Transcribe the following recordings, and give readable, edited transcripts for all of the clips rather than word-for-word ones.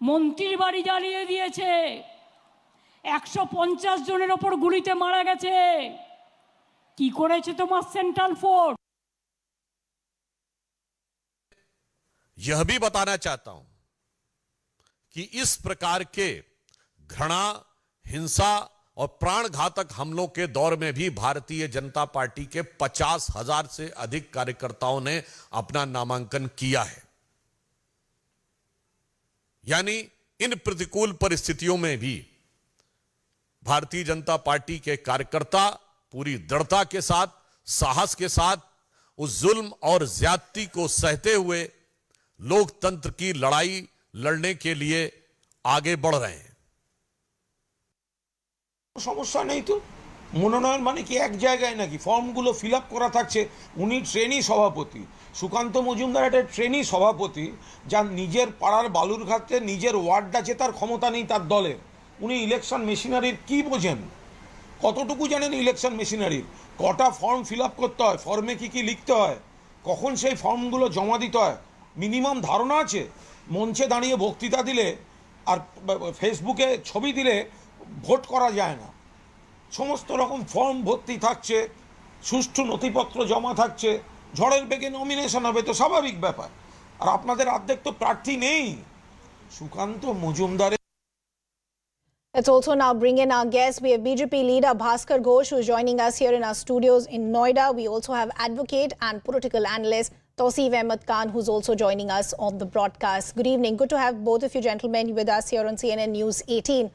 মন্ত্রীর বাড়ি জ্বালিয়ে দিয়েছে, 150 জনের ওপর গুলিতে মারা গেছে। কি করেছে তোমার সেন্ট্রাল ফোর্স? यह भी बताना चाहता हूं कि इस प्रकार के घृणा, हिंसा और प्राणघातक हमलों के दौर में भी भारतीय जनता पार्टी के 50,000 से अधिक कार्यकर्ताओं ने अपना नामांकन किया है। यानी इन प्रतिकूल परिस्थितियों में भी भारतीय जनता पार्टी के कार्यकर्ता पूरी दृढ़ता के साथ, साहस के साथ उस जुल्म और ज्यादती को सहते हुए लोकतंत्र की लड़ाई लड़ने के लिए आगे बढ़ रहे हैं। সমস্যা নেই তো, মনোনয়ন মানে কি এক জায়গায় নাকি ফর্মগুলো ফিল আপ করা থাকছে? উনি ট্রেনি সভাপতি, সুকান্ত মজুমদার একটা ট্রেনি সভাপতি, যার নিজের পাড়ার বালুরঘাটে নিজের ওয়ার্ডটা জেতার ক্ষমতা নেই তার দলের। উনি ইলেকশন মেশিনারির কি বোঝেন? কতটুকু জানেন ইলেকশন মেশিনারির? কটা ফর্ম ফিল আপ করতে হয়, ফর্মে কি কি লিখতে হয়, কখন সেই ফর্মগুলো জমা দিতে হয় মিনিমাম ধারণা আছে? মঞ্চে দাঁড়িয়ে বক্তৃতা দিলে আর ফেসবুকে ছবি দিলে ভোট করা যায় না। সমস্ত রকম ফর্ম ভর্তি থাকছে, সুষ্ঠু নথিপত্র জমা থাকছে, ঝড়ের বেগে নমিনেশন হবে তো স্বাভাবিক ব্যাপার। আর আপনাদের অর্ধেক তো প্রার্থী নেই। সুকান্ত মজুমদারের Let's also now bring in our guest. We have BJP leader Bhaskar Ghosh, who is joining us here in our studios in Noida. We also have advocate and political analyst Tausif Ahmed Khan, who's also joining us on the broadcast. Good evening. Good to have both of you gentlemen with us here on CNN News 18.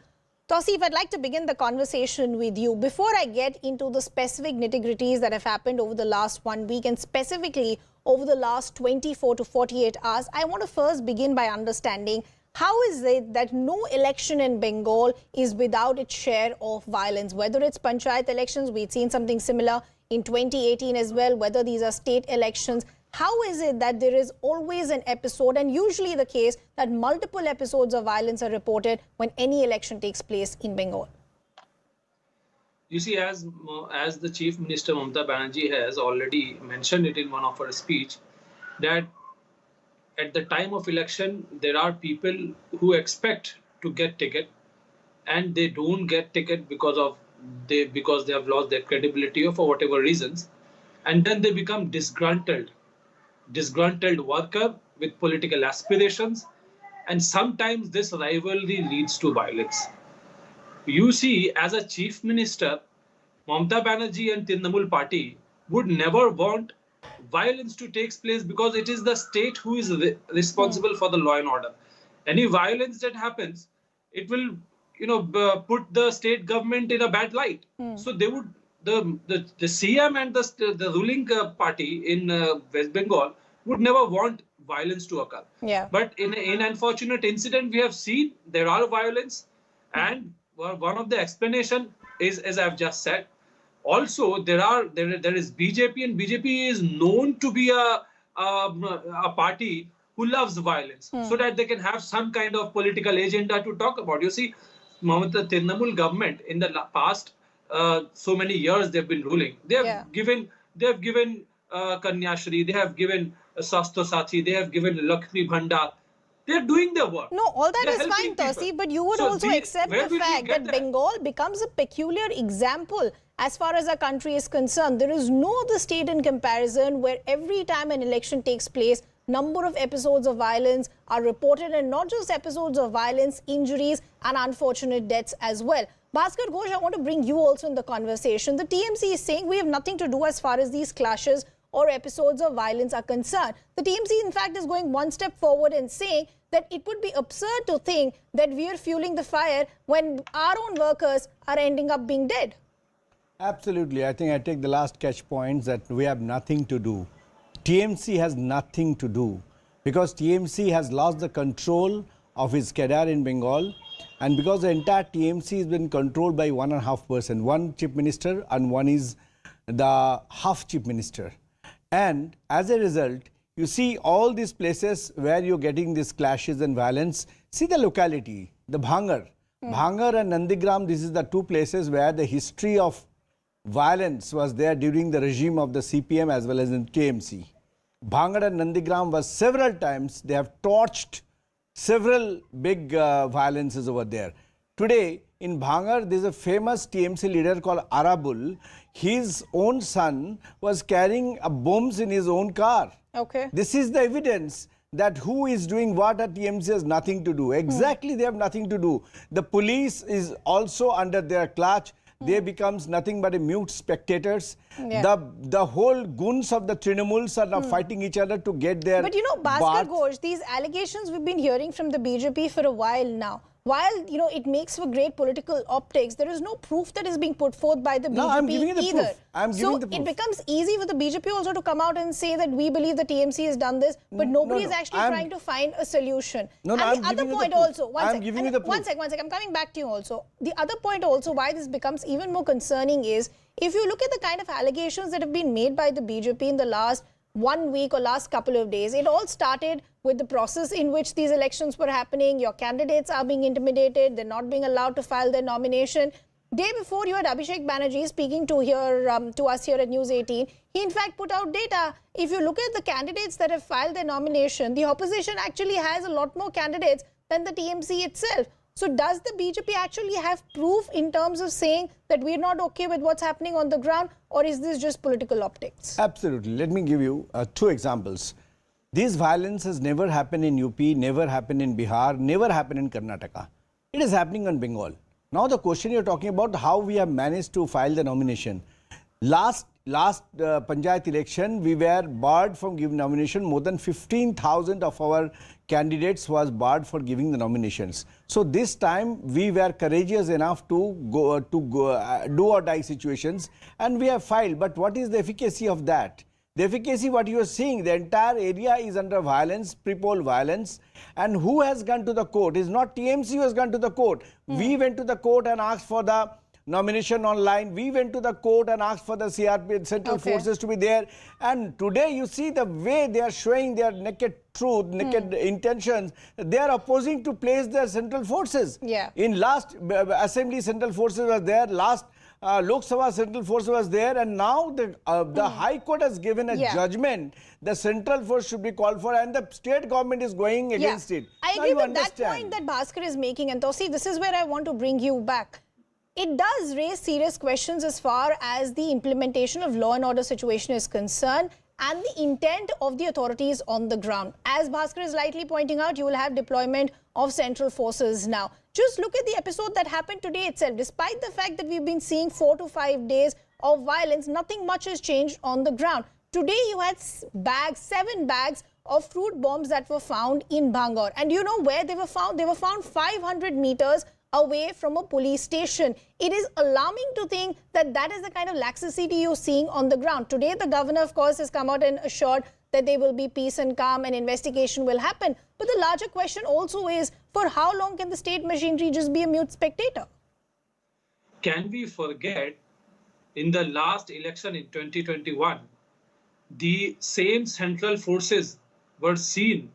Tausif, I'd like to begin the conversation with you. Before I get into the specific nitty-gritties that have happened over the last 1 week and specifically over the last 24 to 48 hours, I want to first begin by understanding how is it that no election in Bengal is without its share of violence? Whether it's panchayat elections, we've seen something similar in 2018 as well, whether these are state elections. How is it that there is always an episode, and usually the case, that multiple episodes of violence are reported when any election takes place in Bengal? You see, as the Chief Minister Mamata Banerjee has already mentioned it in one of her speech, that at the time of election, there are people who expect to get ticket and they don't get ticket because they have lost their credibility or for whatever reasons, and then they become disgruntled worker with political aspirations, and sometimes this rivalry leads to violence. You see, as a Chief Minister, Mamata Banerjee and Trinamool party would never want violence to take place because it is the state who is responsible for the law and order. Any violence that happens, it will, put the state government in a bad light. So they would, the CM and the ruling party in West Bengal would never want violence to occur. Yeah. But in an unfortunate incident, we have seen there are violence, and one of the explanation is, as I've just said, also there is BJP, and BJP is known to be a party who loves violence, so that they can have some kind of political agenda to talk about. You see, Mamata Trinamool government in the past so many years they've been ruling. They have given Kanyashri, they have given Sastro Sathi, they have given Lakshmi Bhandar. They're doing their work. No, all that They're is fine, helping Tausif, people. but you would So also accept where the will you fact get that Bengal becomes a peculiar example as far as our country is concerned. There is no other state in comparison where every time an election takes place, number of episodes of violence are reported, and not just episodes of violence, injuries and unfortunate deaths as well. Bhaskar Ghosh, I want to bring you also in the conversation. The TMC is saying we have nothing to do as far as these clashes or episodes of violence are concerned. The TMC, in fact, is going one step forward and saying that it would be absurd to think that we are fueling the fire when our own workers are ending up being dead. Absolutely. I think I take the last catch points that we have nothing to do. TMC has nothing to do because TMC has lost the control of its cadre in Bengal, and because the entire TMC has been controlled by 1.5%, one chief minister and one is the half chief minister. And as a result, you see all these places where you're getting these clashes and violence. See the locality, the Bhangar. Bhangar and Nandigram, this is the two places where the history of violence was there during the regime of the CPM as well as in TMC. Bhangar and Nandigram was several times, they have torched several big violences over there. Today, in Bhangar, there is a famous TMC leader called Arabul. His own son was carrying bombs in his own car. Okay. This is the evidence that who is doing what at TMC has nothing to do. Exactly, they have nothing to do. The police is also under their clutch. They becomes nothing but a mute spectators. Yeah. The whole goons of the Trinamools are now fighting each other to get their But you know, Bhaskar Ghosh, these allegations we've been hearing from the BJP for a while now. While, you know, it makes for great political optics, there is no proof that is being put forth by the BJP No, I'm giving you the either. proof. I'm giving the proof. It becomes easy for the BJP also to come out and say that we believe the TMC has done this, but nobody is actually trying to find a solution. No, no, and I'm the other giving you the point proof. also, I'm giving you the one proof. sec, I'm coming back to you also. The other point also why this becomes even more concerning is, if you look at the kind of allegations that have been made by the BJP in the last 1 week or last couple of days, it all started with the process in which these elections were happening. Your candidates are being intimidated. They're not being allowed to file their nomination. Day before, you had Abhishek Banerjee speaking to us here at News 18. He in fact put out data. If you look at the candidates that have filed their nomination, the opposition actually has a lot more candidates than the TMC itself. So does the BJP actually have proof in terms of saying that we're not okay with what's happening on the ground, or is this just political optics? Absolutely. Let me give you 2 examples. This violence has never happened in UP, never happened in Bihar, never happened in Karnataka. It is happening in Bengal. Now the question you're talking about, how we have managed to file the nomination. Last panchayat election, we were barred from giving nomination. More than 15,000 of our candidates was barred for giving the nominations. So this time we were courageous enough to go do or die situations, and we have filed. But what is the efficacy of that? The efficacy, what you are seeing, the entire area is under violence, pre-poll violence, and who has gone to the court? It's not TMC who has gone to the court. We went to the court and asked for the nomination online. We went to the court and asked for the CRP, Central Forces to be there. And today you see the way they are showing their naked truth, naked intentions. They are opposing to place their Central Forces. Yeah. In last Assembly, Central Forces was there. Last Lok Sabha, Central Force was there, and now the High Court has given a judgment. The Central Force should be called for, and the state government is going against it. I agree with that point that Bhaskar is making, and Tosi, this is where I want to bring you back. It does raise serious questions as far as the implementation of law and order situation is concerned, and the intent of the authorities on the ground. As Bhaskar is rightly pointing out, you will have deployment of Central Forces now. Just look at the episode that happened today itself. Despite the fact that we've been seeing 4 to 5 days of violence, nothing much has changed on the ground. Today you had 7 bags of fruit bombs that were found in Bhangar. And you know where they were found? They were found 500 meters away from a police station. It is alarming to think that that is the kind of laxity you're seeing on the ground. Today, the governor, of course, has come out and assured that there will be peace and calm and investigation will happen. But the larger question also is, for how long can the state machinery just be a mute spectator? Can we forget in the last election in 2021, the same Central Forces were seen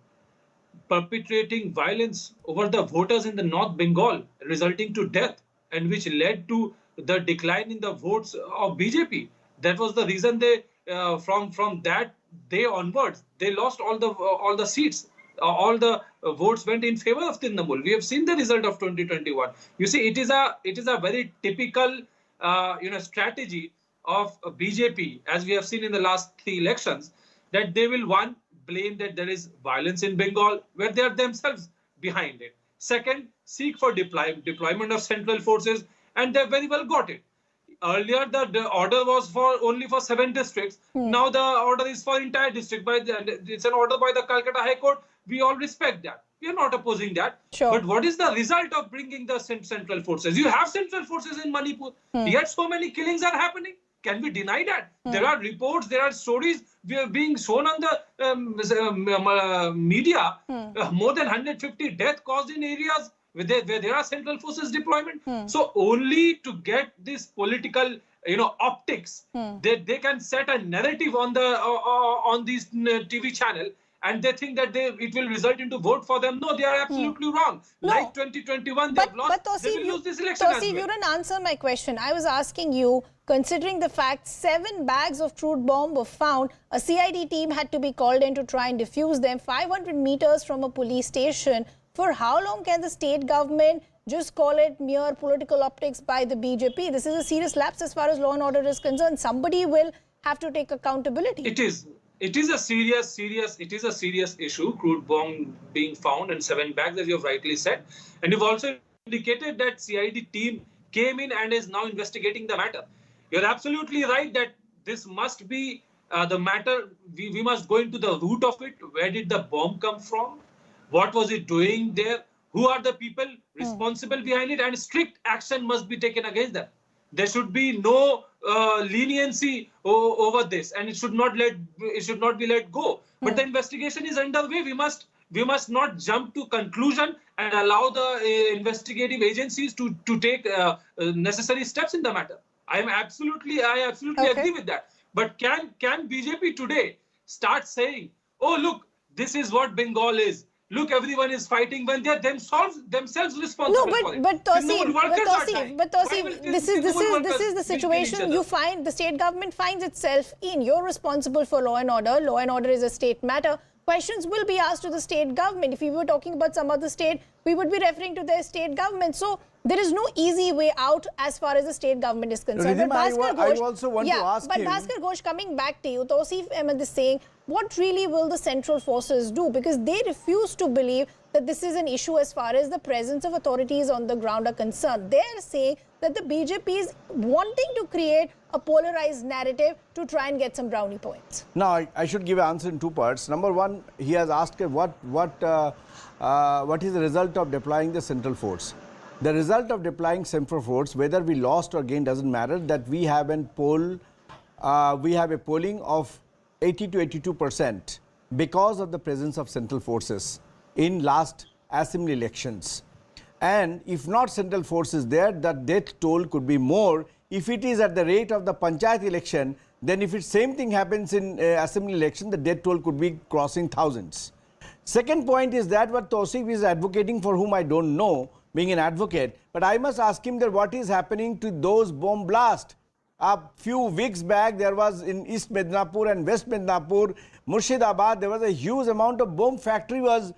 perpetrating violence over the voters in the North Bengal, resulting to death, and which led to the decline in the votes of BJP. That was the reason they, from that day onwards, they lost all the seats. All the votes went in favor of Trinamool. We have seen the result of 2021. You see, it is a very typical strategy of BJP, as we have seen in the last 3 elections, that they will blame that there is violence in Bengal, where they are themselves behind it. Second, seek for deployment of Central Forces, and they very well got it. Earlier, the order was only for 7 districts. Now the order is for entire district. It's an order by the Calcutta High Court. We all respect that. We are not opposing that. Sure. But what is the result of bringing the Central Forces? You have Central Forces in Manipur. Yet so many killings are happening. Can we deny that? There are reports, there are stories being shown on the media. More than 150 deaths caused in areas where there are Central Forces deployment. So only to get this political, optics, they can set a narrative on this TV channel, and they think that it will result into vote for them. No, they are absolutely wrong. No. Like 2021, they have lost. But They will lose this election as well. you didn't answer my question. I was asking you, considering the fact 7 bags of fruit bomb were found, a CID team had to be called in to try and defuse them 500 meters from a police station. For how long can the state government just call it mere political optics by the BJP? This is a serious lapse as far as law and order is concerned. Somebody will have to take accountability. It is. It is a serious issue, crude bomb being found and 7 bags, as you have rightly said. And you've also indicated that CID team came in and is now investigating the matter. You're absolutely right that this must be the matter. We must go into the root of it. Where did the bomb come from? What was it doing there? Who are the people responsible behind it? And strict action must be taken against them. There should be no leniency over this, and it should not be let go. But the investigation is underway. We must not jump to conclusion and allow the investigative agencies to take necessary steps in the matter. I absolutely agree with that. But can BJP today start saying, "Oh, look, this is what Bengal is. Look, everyone is fighting," when they are themselves responsible for it? But Tawseef, this is the situation you find the state government finds itself in. You're responsible for law and order. Law and order is a state matter. Questions will be asked to the state government. If we were talking about some other state, we would be referring to their state government. So there is no easy way out as far as the state government is concerned. Ridhima, I also want to ask him. But Bhaskar Ghosh, coming back to you, Tawseef Ahmed is saying, what really will the central forces do? Because they refuse to believe that this is an issue as far as the presence of authorities on the ground are concerned. They are saying that the BJP is wanting to create a polarized narrative to try and get some brownie points. Now, I should give an answer in two parts. Number one, he has asked what is the result of deploying the central force. The result of deploying central force, whether we lost or gained, doesn't matter. That we have a polling of 80 to 82% because of the presence of central forces in last assembly elections. And if not central forces there, the death toll could be more. If it is at the rate of the panchayat election, then if the same thing happens in assembly election, the death toll could be crossing thousands. Second point is that what Tawseef is advocating, for whom I don't know, being an advocate, but I must ask him that what is happening to those bomb blasts. A few weeks back, there was in East Midnapur and West Midnapur, Murshidabad, there was a huge amount of bomb factory was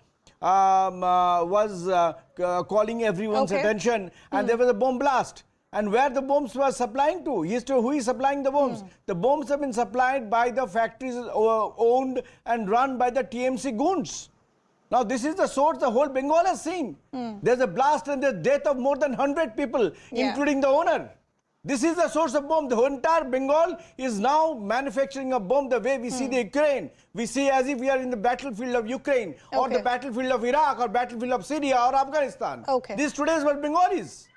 calling everyone's attention, and there was a bomb blast. And where the bombs were supplying to? Who is supplying the bombs? The bombs have been supplied by the factories owned and run by the TMC goons. Now, this is the source the whole Bengal has seen. There's a blast and the death of more than 100 people, including the owner. This is the source of bomb. The entire Bengal is now manufacturing a bomb the way we see the Ukraine. We see as if we are in the battlefield of Ukraine or the battlefield of Iraq or battlefield of Syria or Afghanistan. This today is what Bengal is.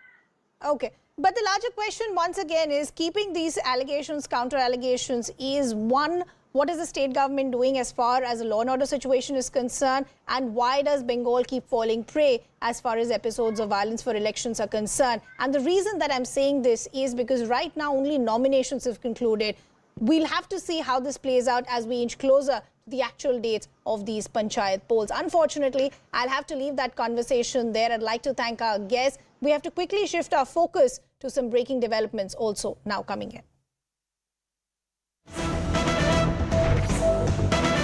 But the larger question once again is, keeping these allegations, counter allegations, is one, what is the state government doing as far as the law and order situation is concerned, and why does Bengal keep falling prey as far as episodes of violence for elections are concerned? And the reason that I'm saying this is because right now only nominations have concluded. We'll have to see how this plays out as we inch closer to the actual dates of these panchayat polls. Unfortunately, I'll have to leave that conversation there. I'd like to thank our guests. We have to quickly shift our focus to some breaking developments also now coming in.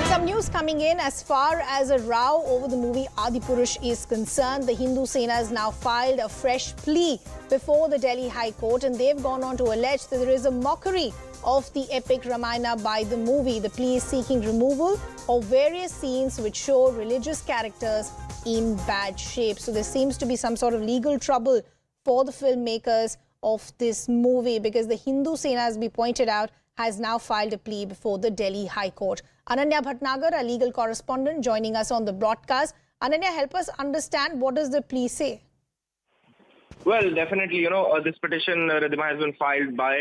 Some news coming in as far as a row over the movie Adipurush is concerned. The Hindu Sena has now filed a fresh plea before the Delhi High Court, and they've gone on to allege that there is a mockery of the epic Ramayana by the movie. The plea is seeking removal of various scenes which show religious characters in bad shape. So there seems to be some sort of legal trouble for the filmmakers of this movie, because the Hindu Sena, as we pointed out, has now filed a plea before the Delhi High Court. Ananya Bhatnagar, our legal correspondent, joining us on the broadcast. Ananya, help us understand, what does the plea say? Well, definitely, this petition, Ridhima, has been filed by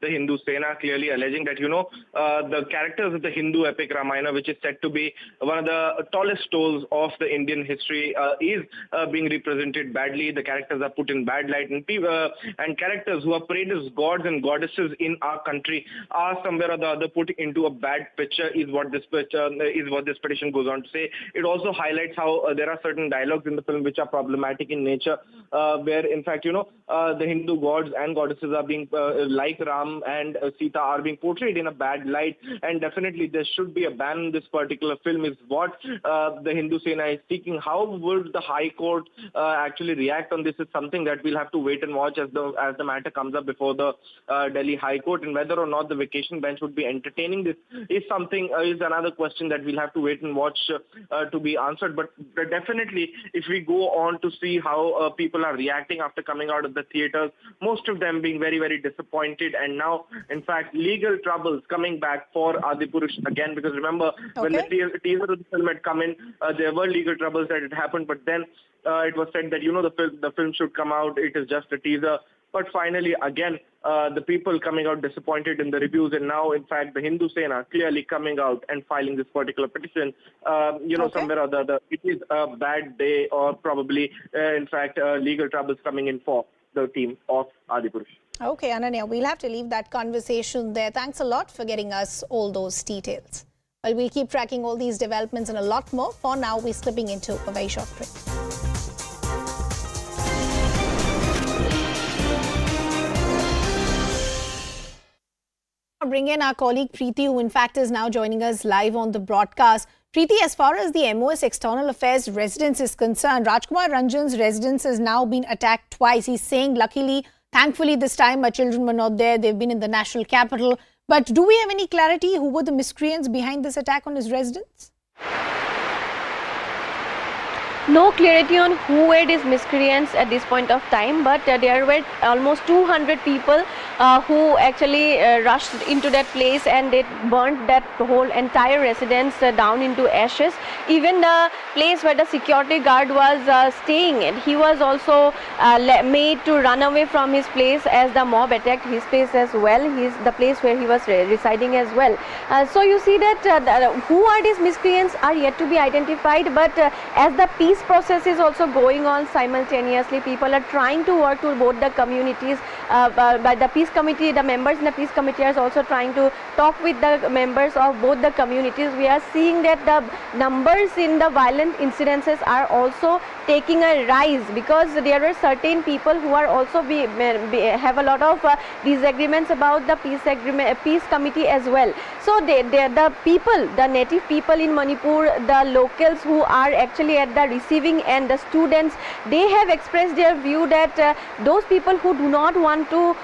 the Hindu Sena, clearly alleging that, the characters of the Hindu epic Ramayana, which is said to be one of the tallest stones of the Indian history, is being represented badly. The characters are put in bad light, and characters who are prayed as gods and goddesses in our country are somewhere or the other put into a bad picture, is what this petition goes on to say. It also highlights how there are certain dialogues in the film which are problematic in nature, where where in fact, the Hindu gods and goddesses are being, like Ram and Sita, are being portrayed in a bad light. And definitely there should be a ban on this particular film is what the Hindu Sena is seeking. How would the High Court actually react on this is something that we'll have to wait and watch as the matter comes up before the Delhi High Court, and whether or not the vacation bench would be entertaining this is another question that we'll have to wait and watch to be answered. But definitely, if we go on to see how people are reacting after coming out of the theaters, most of them being very, very disappointed, and now, in fact, legal troubles coming back for Adipurush again, because remember, when the teaser of the film had come in, there were legal troubles that had happened, but then it was said that, the film should come out, it is just a teaser. But finally, again, the people coming out disappointed in the reviews, and now, in fact, the Hindu Sena clearly coming out and filing this particular petition. Somewhere or the other, it is a bad day, or probably, in fact, legal troubles coming in for the team of Adipurush. Okay, Ananya, we'll have to leave that conversation there. Thanks a lot for getting us all those details. Well, we'll keep tracking all these developments and a lot more. For now, we're slipping into a very short break. Bring in our colleague Preeti, who in fact is now joining us live on the broadcast. Preeti, as far as the MOS External Affairs residence is concerned, Rajkumar Ranjan's residence has now been attacked twice. He's saying, thankfully this time my children were not there. They've been in the national capital. But do we have any clarity who were the miscreants behind this attack on his residence? No clarity on who were these miscreants at this point of time, but there were almost 200 people who actually rushed into that place, and they burnt that whole entire residence down into ashes. Even the place where the security guard was staying in, he was also made to run away from his place as the mob attacked his place as well. The place where he was residing as well. So you see that who are these miscreants are yet to be identified, but as the peace process is also going on simultaneously, people are trying to work to both the communities. By the peace committee, the members in the peace committee are also trying to talk with the members of both the communities. We are seeing that the numbers in the violent incidences are also taking a rise, because there are certain people who are also have a lot of disagreements about the peace committee as well. So the people, the native people in Manipur, the locals who are actually at the receiving end, the students, they have expressed their view that those people who do not want to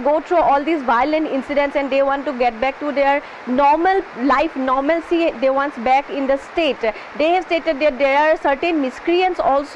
go through all these violent incidents and they want to get back to their normal life, normalcy they want back in the state. They have stated that there are certain miscreants also.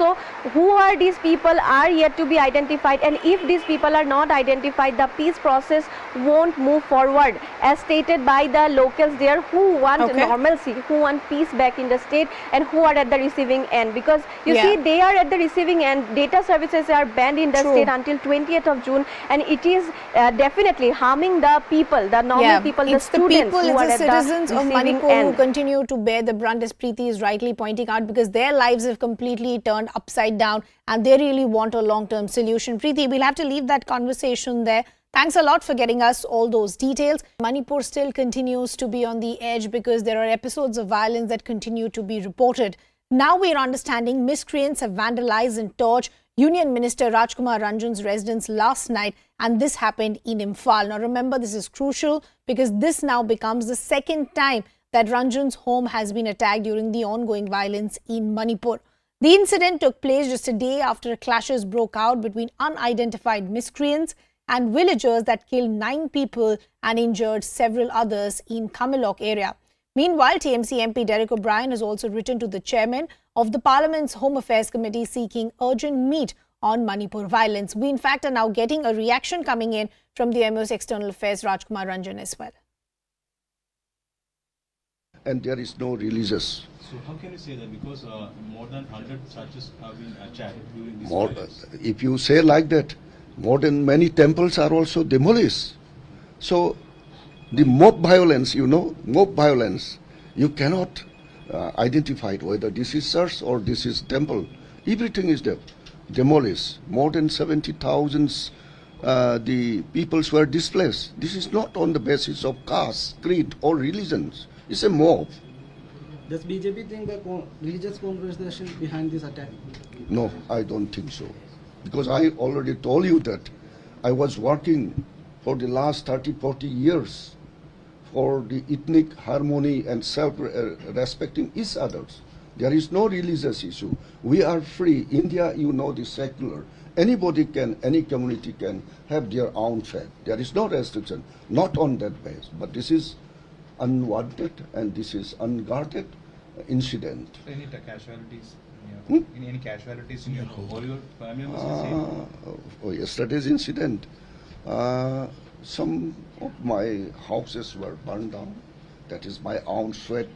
Who are these people are yet to be identified, and if these people are not identified, the peace process won't move forward, as stated by the locals there, who want normalcy, who want peace back in the state, and who are at the receiving end. Because you see, they are at the receiving end. Data services are banned in the state until 20th of June, and it is definitely harming the people, the normal people, the students, who are the citizens of Manipur end. who continue to bear the brunt, as Preeti is rightly pointing out, because their lives have completely turned upside down and they really want a long-term solution. Preeti, we'll have to leave that conversation there. Thanks a lot for getting us all those details. Manipur still continues to be on the edge because there are episodes of violence that continue to be reported. Now we're understanding miscreants have vandalized and torched Union Minister Rajkumar Ranjan's residence last night, and this happened in Imphal. Now remember, this is crucial because this now becomes the second time that Ranjan's home has been attacked during the ongoing violence in Manipur. The incident took place just a day after clashes broke out between unidentified miscreants and villagers that killed 9 people and injured several others in Kamalok area. Meanwhile, TMC MP Derek O'Brien has also written to the chairman of the Parliament's Home Affairs Committee seeking urgent meet on Manipur violence. We in fact are now getting a reaction coming in from the MOS External Affairs Rajkumar Ranjan as well. And there is no religious. So how can you say that? Because more than 100 churches have been attacked during this violence. If you say like that, more than many temples are also demolished. So the mob violence, mob violence, you cannot identify whether this is church or this is temple. Everything is demolished. More than 70,000 the peoples were displaced. This is not on the basis of caste, creed or religions. It's a mob. Does BJP think that religious conversation behind this attack? No, I don't think so. because I already told you that I was working for the last 30-40 years for the ethnic harmony and self-respecting each others. There is no religious issue. We are free. India, you know, is secular. Anybody can, any community can have their own faith. There is no restriction, not on that base. But this is unwanted and this is unguarded incident. Any casualties? Any casualties in your all your family members? For yesterday's incident, some of my houses were burned down. That is my own sweat,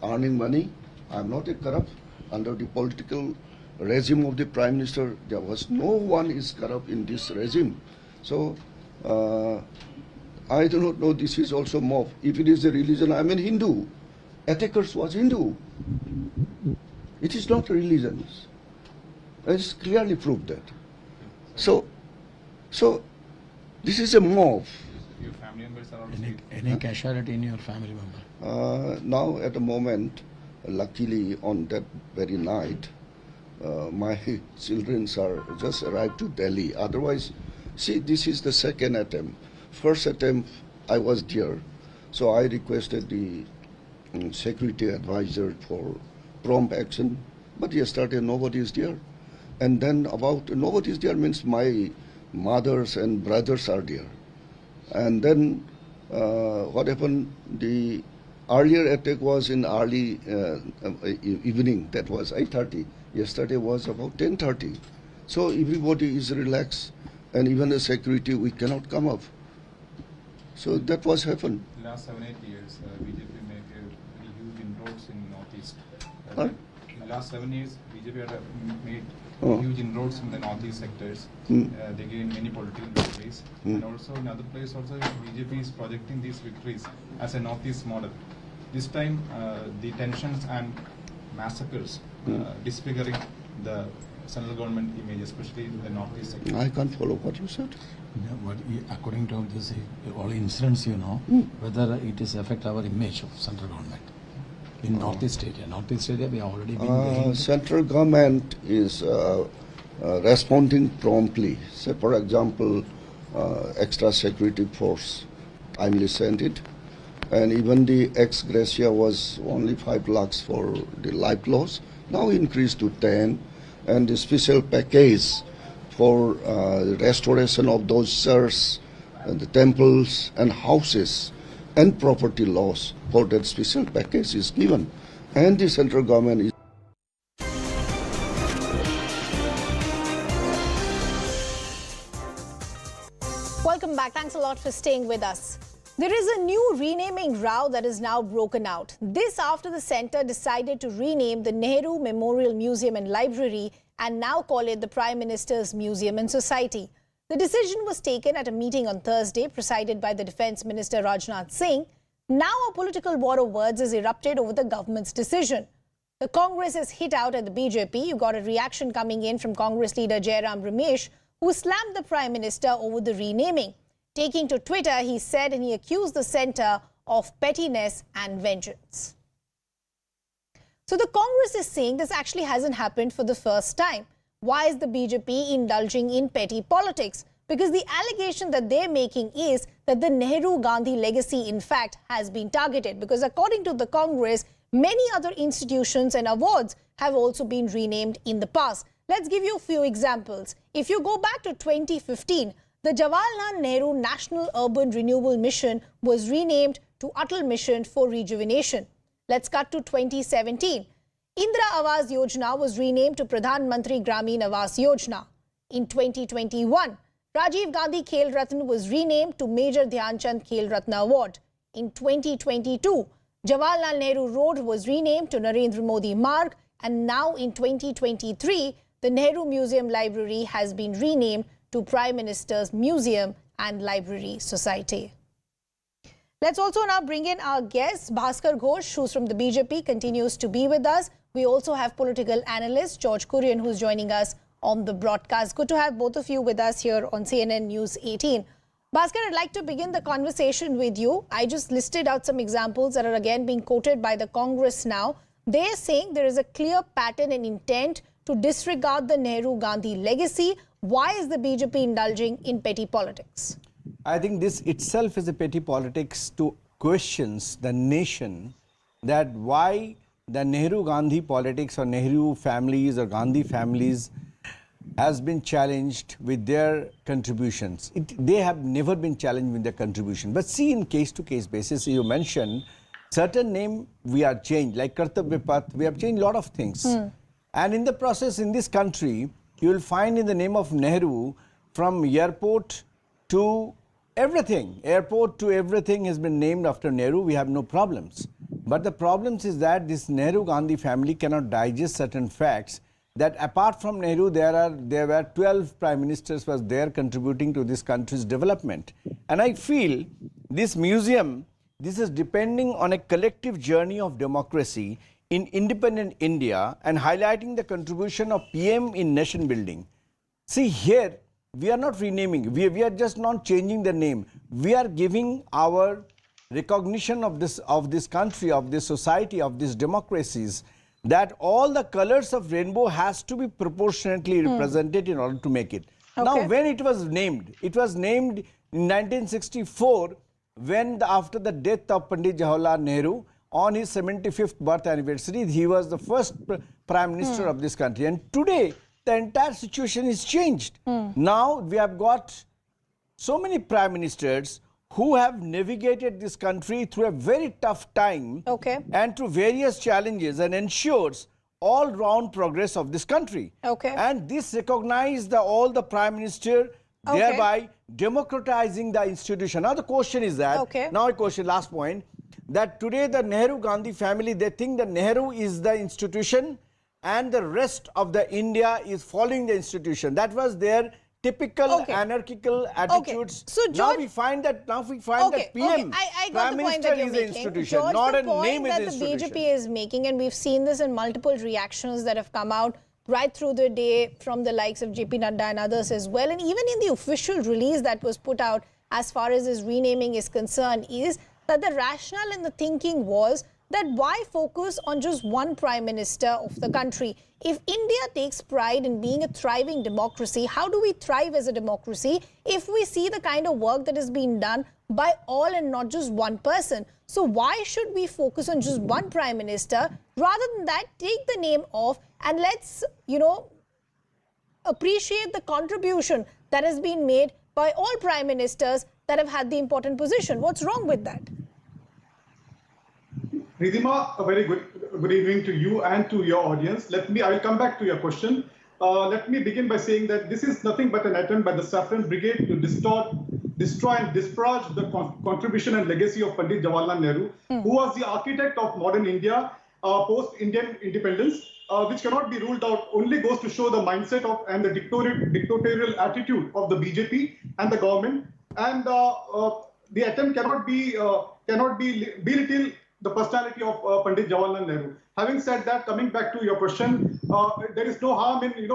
earning money. I am not a corrupt. Under the political regime of the Prime Minister, there was no one is corrupt in this regime. So I do not know, this is also mob. If it is a religion, I am a Hindu. Attackers was Hindu. It is not religion. It's clearly proved that. So this is a mob. Your family members are also Any casualty in your family member? Now at the moment, luckily on that very night, my children are just arrived to Delhi. Otherwise, see, this is the second attempt. First attempt, I was there. So I requested the security advisor for prompt action. But yesterday, nobody is there. And then about nobody is there means my mothers and brothers are there. And then what happened, the earlier attack was in early evening, that was 8:30. Yesterday was about 10:30. So everybody is relaxed, and even the security, we cannot come up. So that was happened. last 7-8 years, BJP made very huge inroads in Northeast. In last 7 years, BJP had made huge inroads in the Northeast sectors. They gained many political victories. And also in other places also, BJP is projecting these victories as a Northeast model. This time, the tensions and massacres disfiguring the central government image, especially in the Northeast sector. I can't follow what you said. No, but according to this, all incidents, you know, whether it is affect our image of central government in Northeast area. Northeast area, we have already been. Central government is responding promptly. Say, for example, extra security force, timely sent it. And even the ex gratia was only 5 lakhs for the life loss, now increased to 10. And the special package for restoration of those churches, the temples and houses and property loss, for that special package is given. And the central government is Welcome back. Thanks a lot for staying with us. There is a new renaming row that is now broken out. This after the centre decided to rename the Nehru Memorial Museum and Library and now call it the Prime Minister's Museum and Society. The decision was taken at a meeting on Thursday presided by the Defence Minister Rajnath Singh. Now a political war of words has erupted over the government's decision. The Congress has hit out at the BJP. You got a reaction coming in from Congress leader Jairam Ramesh, who slammed the Prime Minister over the renaming. Taking to Twitter, he said, and he accused the centre of pettiness and vengeance. So the Congress is saying this actually hasn't happened for the first time. Why is the BJP indulging in petty politics? Because the allegation that they're making is that the Nehru-Gandhi legacy, in fact, has been targeted. Because according to the Congress, many other institutions and awards have also been renamed in the past. Let's give you a few examples. If you go back to 2015, the Jawaharlal Nehru National Urban Renewal Mission was renamed to Atal Mission for Rejuvenation. Let's cut to 2017. Indira Awas Yojana was renamed to Pradhan Mantri Gramin Awas Yojana. In 2021, Rajiv Gandhi Khel Ratna was renamed to Major Dhyan Chand Khel Ratna Award. In 2022, Jawaharlal Nehru Road was renamed to Narendra Modi Marg, and now in 2023, the Nehru Museum Library has been renamed to Prime Minister's Museum and Library Society. Let's also now bring in our guest, Bhaskar Ghosh, who's from the BJP, continues to be with us. We also have political analyst George Kurian, who's joining us on the broadcast. Good to have both of you with us here on CNN News 18. Bhaskar, I'd like to begin the conversation with you. I just listed out some examples that are again being quoted by the Congress now. They're saying there is a clear pattern and intent to disregard the Nehru-Gandhi legacy? Why is the BJP indulging in petty politics? I think this itself is a petty politics to questions the nation that why the Nehru-Gandhi politics or Nehru families or Gandhi families has been challenged with their contributions. They have never been challenged with their contribution. But see, in case-to-case basis, you mentioned certain name we are changed, like Kartavya Path, we have changed a lot of things. And in the process, in this country, you will find in the name of Nehru, from airport to everything, airport to everything has been named after Nehru. We have no problems. But the problems is that this Nehru-Gandhi family cannot digest certain facts that apart from Nehru, there were 12 prime ministers was there contributing to this country's development. And I feel this museum, this is depending on a collective journey of democracy in independent India and highlighting the contribution of PM in nation building. See here, we are not renaming, we are just not changing the name. We are giving our recognition of this country, of this society, of these democracies, that all the colors of rainbow has to be proportionately represented in order to make it. Okay. Now, when it was named in 1964, when after the death of Pandit Jawaharlal Nehru, on his 75th birth anniversary, he was the first prime minister of this country. And today, the entire situation is changed. Now, we have got so many prime ministers who have navigated this country through a very tough time and through various challenges and ensures all-round progress of this country. And this recognizes all the prime minister, thereby democratizing the institution. Now the question is that, now a question, last point, that today the Nehru-Gandhi family, they think that Nehru is the institution and the rest of the India is following the institution. That was their typical anarchical attitudes. So George, now we find that PM, I got Prime the point Minister that you're is making. an institution, George, not a the point name is that an the institution. BJP is making, and we've seen this in multiple reactions that have come out right through the day from the likes of JP Nadda and others as well, and even in the official release that was put out as far as his renaming is concerned, is that the rationale and the thinking was that why focus on just one prime minister of the country? If India takes pride in being a thriving democracy, how do we thrive as a democracy if we see the kind of work that is being done by all and not just one person? So why should we focus on just one prime minister? Rather than that, take the name off and let's, appreciate the contribution that has been made by all prime ministers that have had the important position. What's wrong with that? Ridhima, a very good evening to you and to your audience. I will come back to your question. Let me begin by saying that this is nothing but an attempt by the Saffron Brigade to distort, destroy and disparage the contribution and legacy of Pandit Jawaharlal Nehru, who was the architect of modern India post-Indian independence, which cannot be ruled out, only goes to show the mindset of and the dictatorial attitude of the BJP and the government. And the attempt cannot belittle the personality of Pandit Jawaharlal Nehru. Having said that, coming back to your question, there is no harm in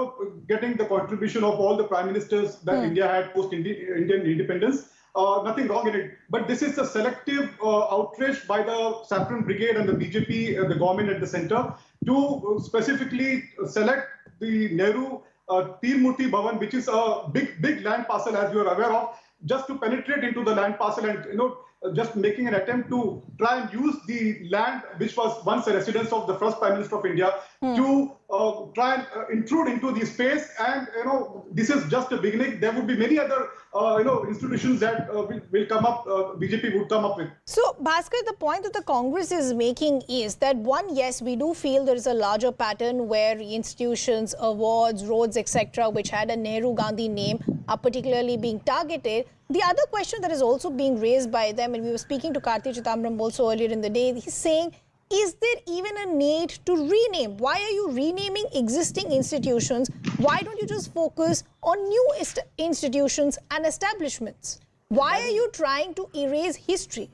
getting the contribution of all the prime ministers that India had post-Indian independence. Nothing wrong in it. But this is a selective outrage by the Saffron Brigade and the BJP, the government at the center, to specifically select the Nehru Tirmurti Bhavan, which is a big land parcel, as you are aware of, just to penetrate into the land parcel and just making an attempt to try and use the land which was once a residence of the first Prime Minister of India to try and intrude into the space. And this is just a beginning. There would be many other institutions that will come up, BJP would come up with. So Bhaskar, the point that the Congress is making is that one, yes, we do feel there is a larger pattern where institutions, awards, roads, etc., which had a Nehru Gandhi name are particularly being targeted. The other question that is also being raised by them, and we were speaking to Karthi Chidambaram also earlier in the day, he's saying, is there even a need to rename? Why are you renaming existing institutions? Why don't you just focus on new institutions and establishments? Why are you trying to erase history?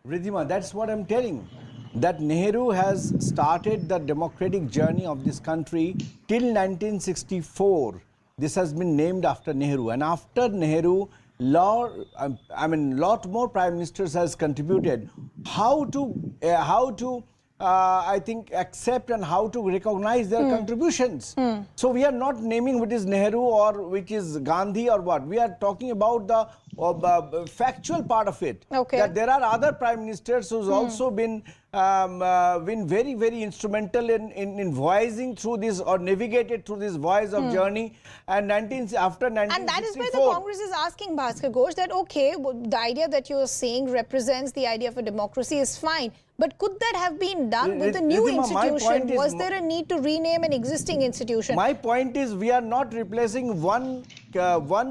Ridhima, that's what I'm telling. That Nehru has started the democratic journey of this country till 1964. This has been named after Nehru. And after Nehru, lot more prime ministers has contributed how to I think, accept and how to recognize their contributions. So we are not naming which is Nehru or which is Gandhi or what. We are talking about the factual part of it. Okay. That there are other prime ministers who's also been very, very instrumental in voicing through this or navigated through this voice of journey. And after 1964. And that is why the Congress is asking Bhaskar Ghosh that, okay, the idea that you are saying represents the idea of a democracy is fine. But could that have been done with the new institution? Was there a need to rename an existing institution? My point is, we are not replacing one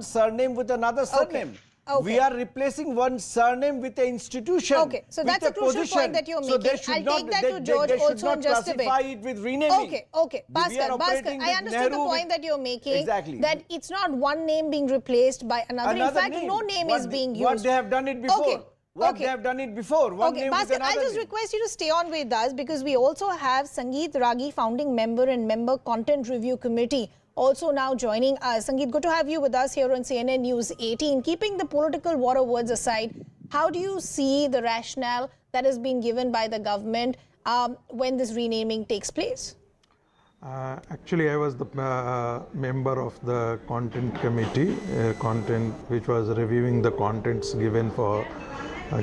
surname with another surname. Okay. Okay. We are replacing one surname with an institution. Okay, so that's a crucial point that you're making. I'll take that to George also in just a bit. Classify it with renaming. Okay, okay. Bhaskar, I understood the point that you're making. Exactly. That it's not one name being replaced by another. In fact, no name is being used. What they have done it before. Okay. They have done it before. One name Bhaskar, with another I'll just name. request you to stay on with us because we also have Sangeet Ragi, founding member and member Content Review Committee, also now joining us. Sangeet, good to have you with us here on CNN News 18. Keeping the political war words aside, how do you see the rationale that has been given by the government when this renaming takes place? Actually, I was the member of the content committee, which was reviewing the contents given for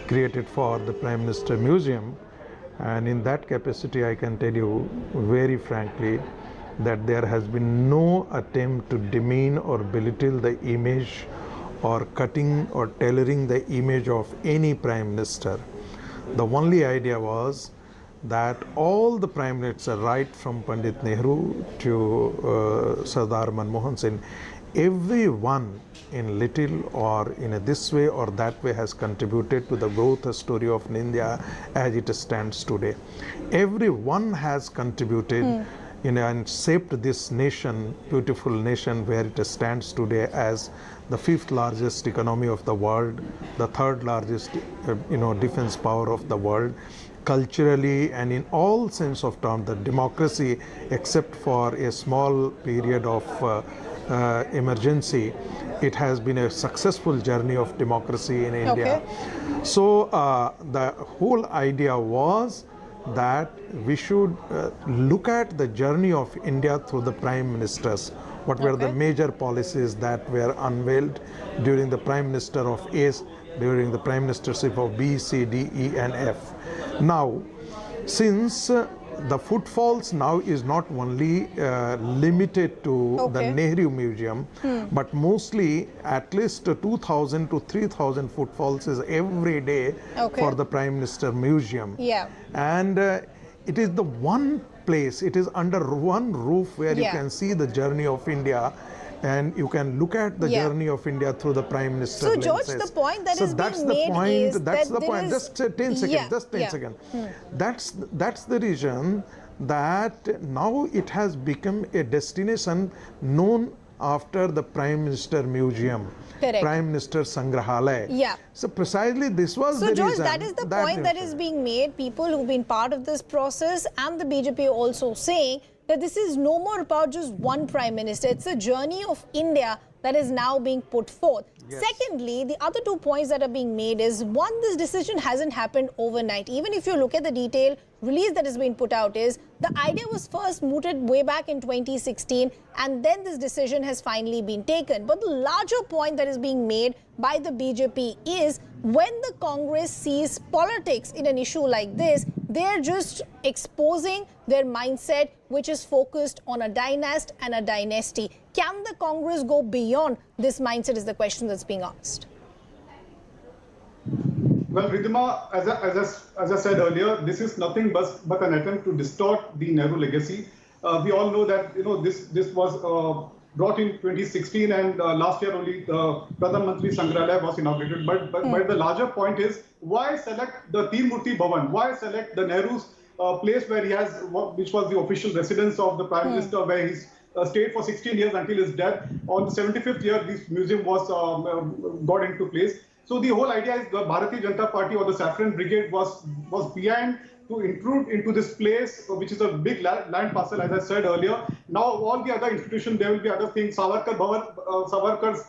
created for the Prime Minister Museum, and in that capacity I can tell you very frankly that there has been no attempt to demean or belittle the image or cutting or tailoring the image of any Prime Minister. The only idea was that all the Prime Ministers, right from Pandit Nehru to Sardar Manmohan Singh, everyone in little or in a this way or that way has contributed to the growth story of India as it stands today. Everyone has contributed and shaped this nation, beautiful nation where it stands today as the 5th largest economy of the world, the 3rd largest defense power of the world. Culturally and in all sense of terms, the democracy, except for a small period of emergency, it has been a successful journey of democracy in India. So the whole idea was that we should look at the journey of India through the prime ministers. What were the major policies that were unveiled during the prime minister of A, during the prime ministership of B, C, D, E and F. Now, since the footfalls now is not only limited to the Nehru Museum, but mostly at least 2,000 to 3,000 footfalls is every day for the Prime Minister Museum. And it is the one place, it is under one roof where you can see the journey of India and you can look at the journey of India through the Prime Minister lenses. So, George, the point that is being made is that's that the point. Just 10 seconds. Just 10 seconds. That's the reason that now it has become a destination known after the Prime Minister Museum. Prime Minister Sangrahalaya. So precisely this was the George, reason. that is the point that is being made. People who've been part of this process and the BJP also saying that this is no more about just one Prime Minister. It's a journey of India that is now being put forth. Secondly, the other 2 points that are being made is, one, this decision hasn't happened overnight. Even if you look at the detailed release that has been put out, is the idea was first mooted way back in 2016 and then this decision has finally been taken. But the larger point that is being made by the BJP is, when the Congress sees politics in an issue like this, they're just exposing their mindset, which is focused on a dynasty and a dynasty. Can the Congress go beyond this mindset is the question that's being asked. Well, Ridhima, as I said earlier, this is nothing but an attempt to distort the Nehru legacy. We all know that this was brought in 2016 and last year only the Pradhan Mantri Sangrahalaya was inaugurated. But the larger point is, why select the Teen Murti Bhavan? Why select the Nehru's place where he has, which was the official residence of the Prime Minister, where he's stayed for 16 years until his death. On the 75th year, this museum was got into place. So the whole idea is the Bharatiya Janata Party or the Saffron Brigade was behind to intrude into this place, which is a big land parcel, as I said earlier. Now all the other institutions, there will be other things. Savarkar Bhavan, Savarkar's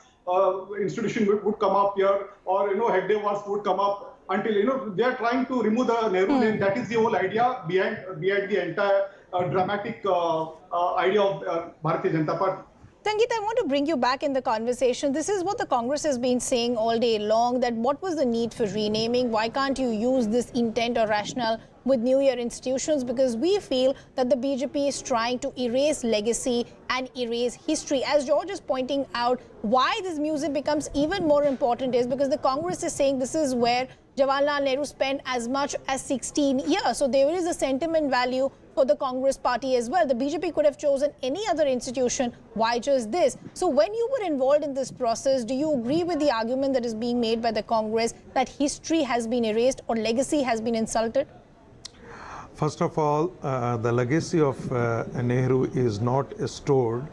institution would come up here, or Hegdewars would come up. until they are trying to remove the Nehru name. That is the whole idea behind the entire dramatic idea of Bharatiya Janata Party. Sangeet, I want to bring you back in the conversation. This is what the Congress has been saying all day long, that what was the need for renaming? Why can't you use this intent or rationale with New Year institutions? Because we feel that the BJP is trying to erase legacy and erase history. As George is pointing out, why this museum becomes even more important is because the Congress is saying this is where Jawaharlal Nehru spent as much as 16 years. So there is a sentiment value for the Congress party as well. The BJP could have chosen any other institution. Why just this? So when you were involved in this process, do you agree with the argument that is being made by the Congress that history has been erased or legacy has been insulted? First of all, the legacy of Nehru is not stored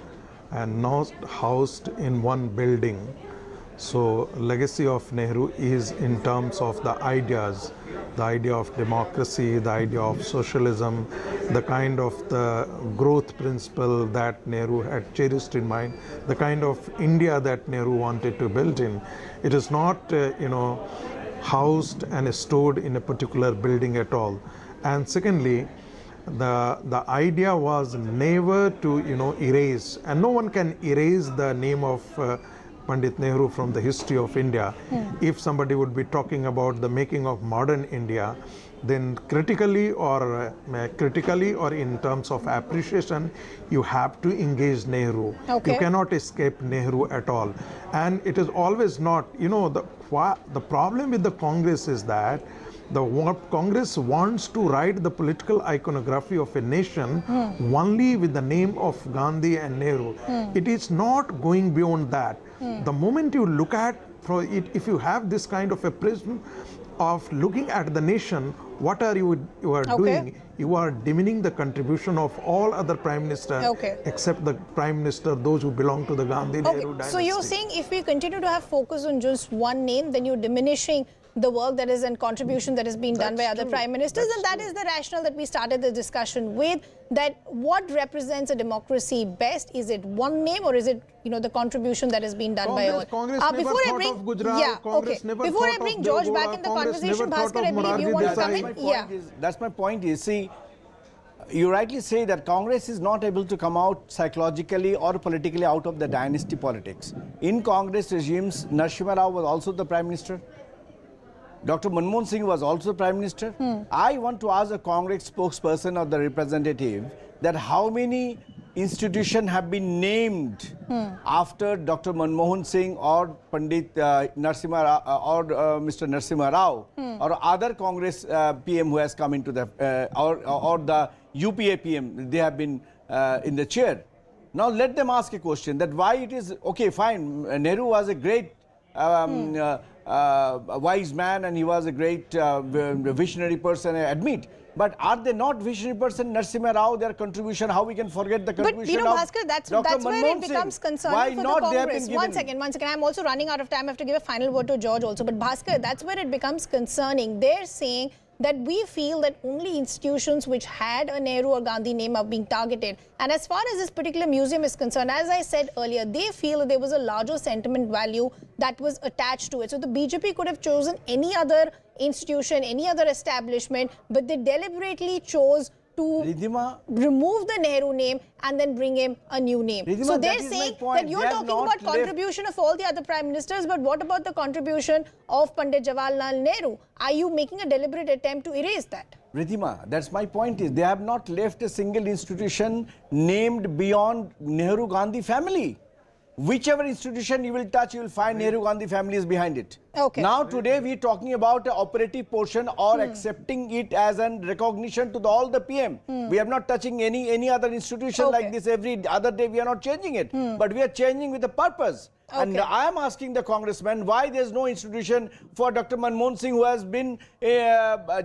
and not housed in one building. So legacy of Nehru is in terms of the ideas, the idea of democracy, the idea of socialism, the kind of the growth principle that Nehru had cherished in mind, the kind of India that Nehru wanted to build in. It is not, housed and stored in a particular building at all. And secondly, the idea was never to, erase, and no one can erase the name of Pandit Nehru from the history of India. If somebody would be talking about the making of modern India, then critically or in terms of appreciation, you have to engage Nehru. Okay. You cannot escape Nehru at all. And it is always not, the problem with the Congress is that the Congress wants to write the political iconography of a nation only with the name of Gandhi and Nehru. It is not going beyond that. The moment you look at it, if you have this kind of a prism of looking at the nation, what are you are doing? You are demeaning the contribution of all other prime ministers except the prime minister, those who belong to the Gandhi Nehru dynasty. So you're saying if we continue to have focus on just one name, then you're diminishing the work that is and contribution that has been done by other prime ministers, and that is the rationale that we started the discussion with, that what represents a democracy best? Is it one name or is it the contribution that has been done by all? Congress never thought of Gujarat. Congress never Before I thought bring of George Deogola, back in the Congress conversation, never thought Bhaskar, I of believe you Morarji want to come in. That's my point is, see, you rightly say that Congress is not able to come out psychologically or politically out of the dynasty politics. In Congress regimes, Narasimha Rao was also the Prime Minister. Dr. Manmohan Singh was also the Prime Minister. I want to ask a Congress spokesperson or the representative that how many institutions have been named after Dr. Manmohan Singh or Pandit Narasimha Rao or Mr. Narasimha Rao or other Congress PM who has come into the or the UPA PM, they have been in the chair. Now let them ask a question that why it is, okay, fine, Nehru was a great wise man and he was a great visionary person, I admit. But are they not visionary person? Narasimha Rao, their contribution, how we can forget the contribution of Bhaskar, that's Dr. where it becomes concerning for the Congress. One second. I'm also running out of time. I have to give a final word to George also. But Bhaskar, that's where it becomes concerning. They're saying that we feel that only institutions which had a Nehru or Gandhi name are being targeted. And as far as this particular museum is concerned, as I said earlier, they feel that there was a larger sentiment value that was attached to it. So the BJP could have chosen any other institution, any other establishment, but they deliberately chose to remove the Nehru name and then bring him a new name. So they're saying that you're talking about contribution of all the other prime ministers, but what about the contribution of Pandit Jawaharlal Nehru? Are you making a deliberate attempt to erase that? Ridhima, that's my point is they have not left a single institution named beyond Nehru Gandhi family. Whichever institution you will touch, you will find Nehru Gandhi family is behind it. Okay. Now today we are talking about the operative portion or accepting it as a recognition to all the PM. We are not touching any other institution like this every other day. We are not changing it, but we are changing with a purpose. And I am asking the congressman why there is no institution for Dr. Manmohan Singh, who has been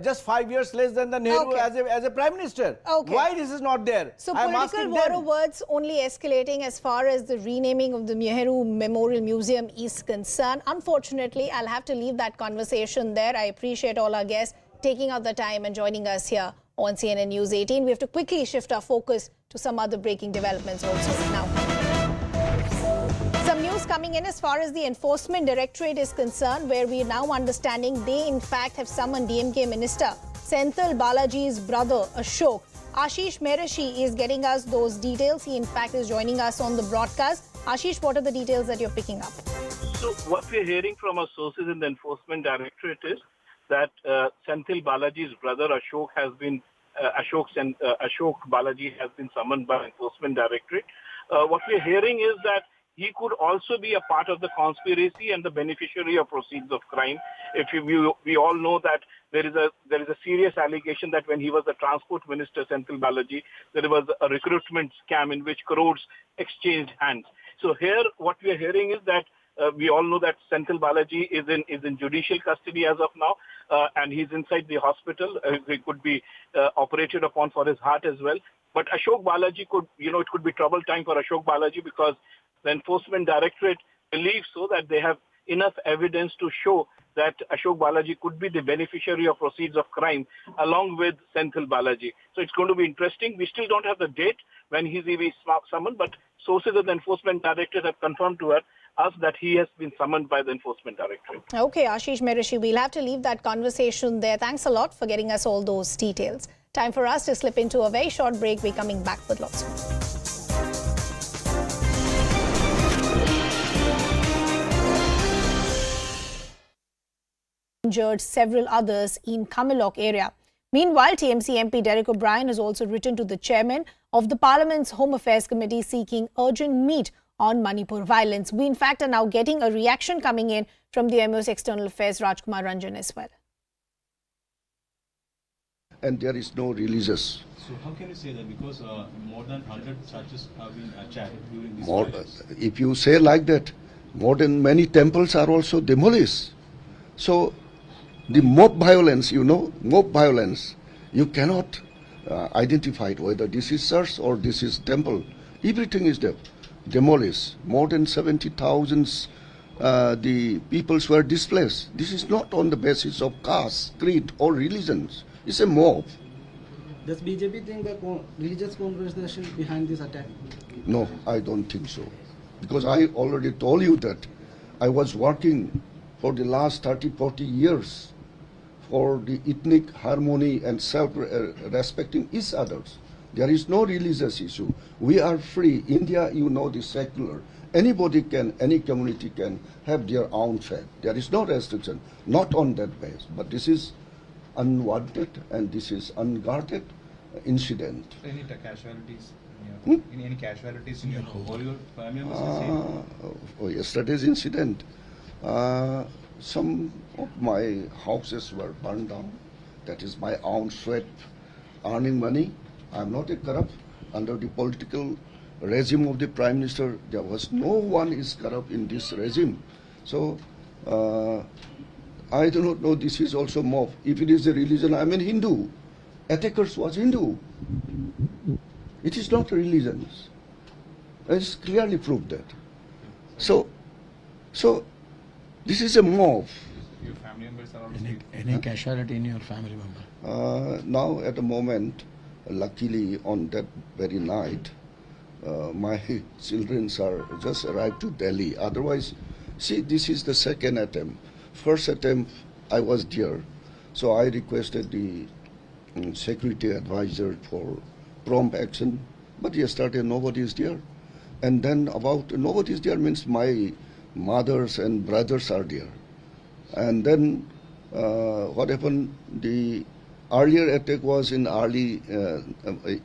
just 5 years less than the Nehru as a prime minister. Why this is not there? So political war of words only escalating as far as the renaming of the Nehru Memorial Museum is concerned. Unfortunately, I'll have to leave that conversation there. I appreciate all our guests taking out the time and joining us here on CNN News 18. We have to quickly shift our focus to some other breaking developments also now. Some news details coming in as far as the Enforcement Directorate is concerned, where we are now understanding they in fact have summoned DMK Minister Senthil Balaji's brother Ashok. Ashish Banerjee is getting us those details. He in fact is joining us on the broadcast. Ashish, what are the details that you're picking up? So what we're hearing from our sources in the Enforcement Directorate is that Senthil Balaji's brother Ashok has been Ashok Balaji has been summoned by Enforcement Directorate. What we're hearing is that he could also be a part of the conspiracy and the beneficiary of proceeds of crime. We all know that there is a serious allegation that when he was the Transport Minister, Senthil Balaji, there was a recruitment scam in which crores exchanged hands. So here, what we are hearing is that we all know that Senthil Balaji is in judicial custody as of now, and he's inside the hospital. He could be operated upon for his heart as well. But Ashok Balaji it could be trouble time for Ashok Balaji, because the Enforcement Directorate believes so that they have enough evidence to show that Ashok Balaji could be the beneficiary of proceeds of crime along with Senthil Balaji. So it's going to be interesting. We still don't have the date when he's summoned, but sources of the Enforcement Directorate have confirmed to us that he has been summoned by the Enforcement Directorate. Okay, Ashish Banerjee, we'll have to leave that conversation there. Thanks a lot for getting us all those details. Time for us to slip into a very short break. We're coming back with lots more. Injured several others in Kamalok area. Meanwhile, TMC MP Derek O'Brien has also written to the chairman of the Parliament's Home Affairs Committee seeking urgent meet on Manipur violence. We in fact are now getting a reaction coming in from the MO's External Affairs Rajkumar Ranjits as well. And there is no releases. So how can you say that? Because more than 100 churches have been attacked during this violence. If you say like that, more than many temples are also demolished. So the mob violence, mob violence, you cannot identify it, whether this is church or this is temple. Everything is demolished. More than 70,000 the peoples were displaced. This is not on the basis of caste, creed or religions. It's a mob. Does BJP think that religious conversation behind this attack? No, I don't think so. Because I already told you that I was working for the last 30-40 years for the ethnic harmony and self-respecting each other. There is no religious issue. We are free. India, is secular. Anybody can, any community can have their own faith. There is no restriction, not on that base. But this is unwanted and this is unguarded incident. So any casualties? Any casualties in your all your family members? Yesterday's incident, some of my houses were burned down. That is my own sweat, earning money. I am not a corrupt. Under the political regime of the Prime Minister, there was no one is corrupt in this regime. So I do not know. This is also mob. If it is a religion, I am a Hindu. Attackers was Hindu. It is not religion. It's clearly proved that. So this is a mob. Your family members are also any casualty in your family member? Now at the moment, luckily on that very night, my children are just arrived to Delhi. Otherwise, see, this is the second attempt. First attempt, I was there. So I requested the security advisor for prompt action. But yesterday, nobody is there. And then nobody is there means my mothers and brothers are there. And then what happened, the earlier attack was in early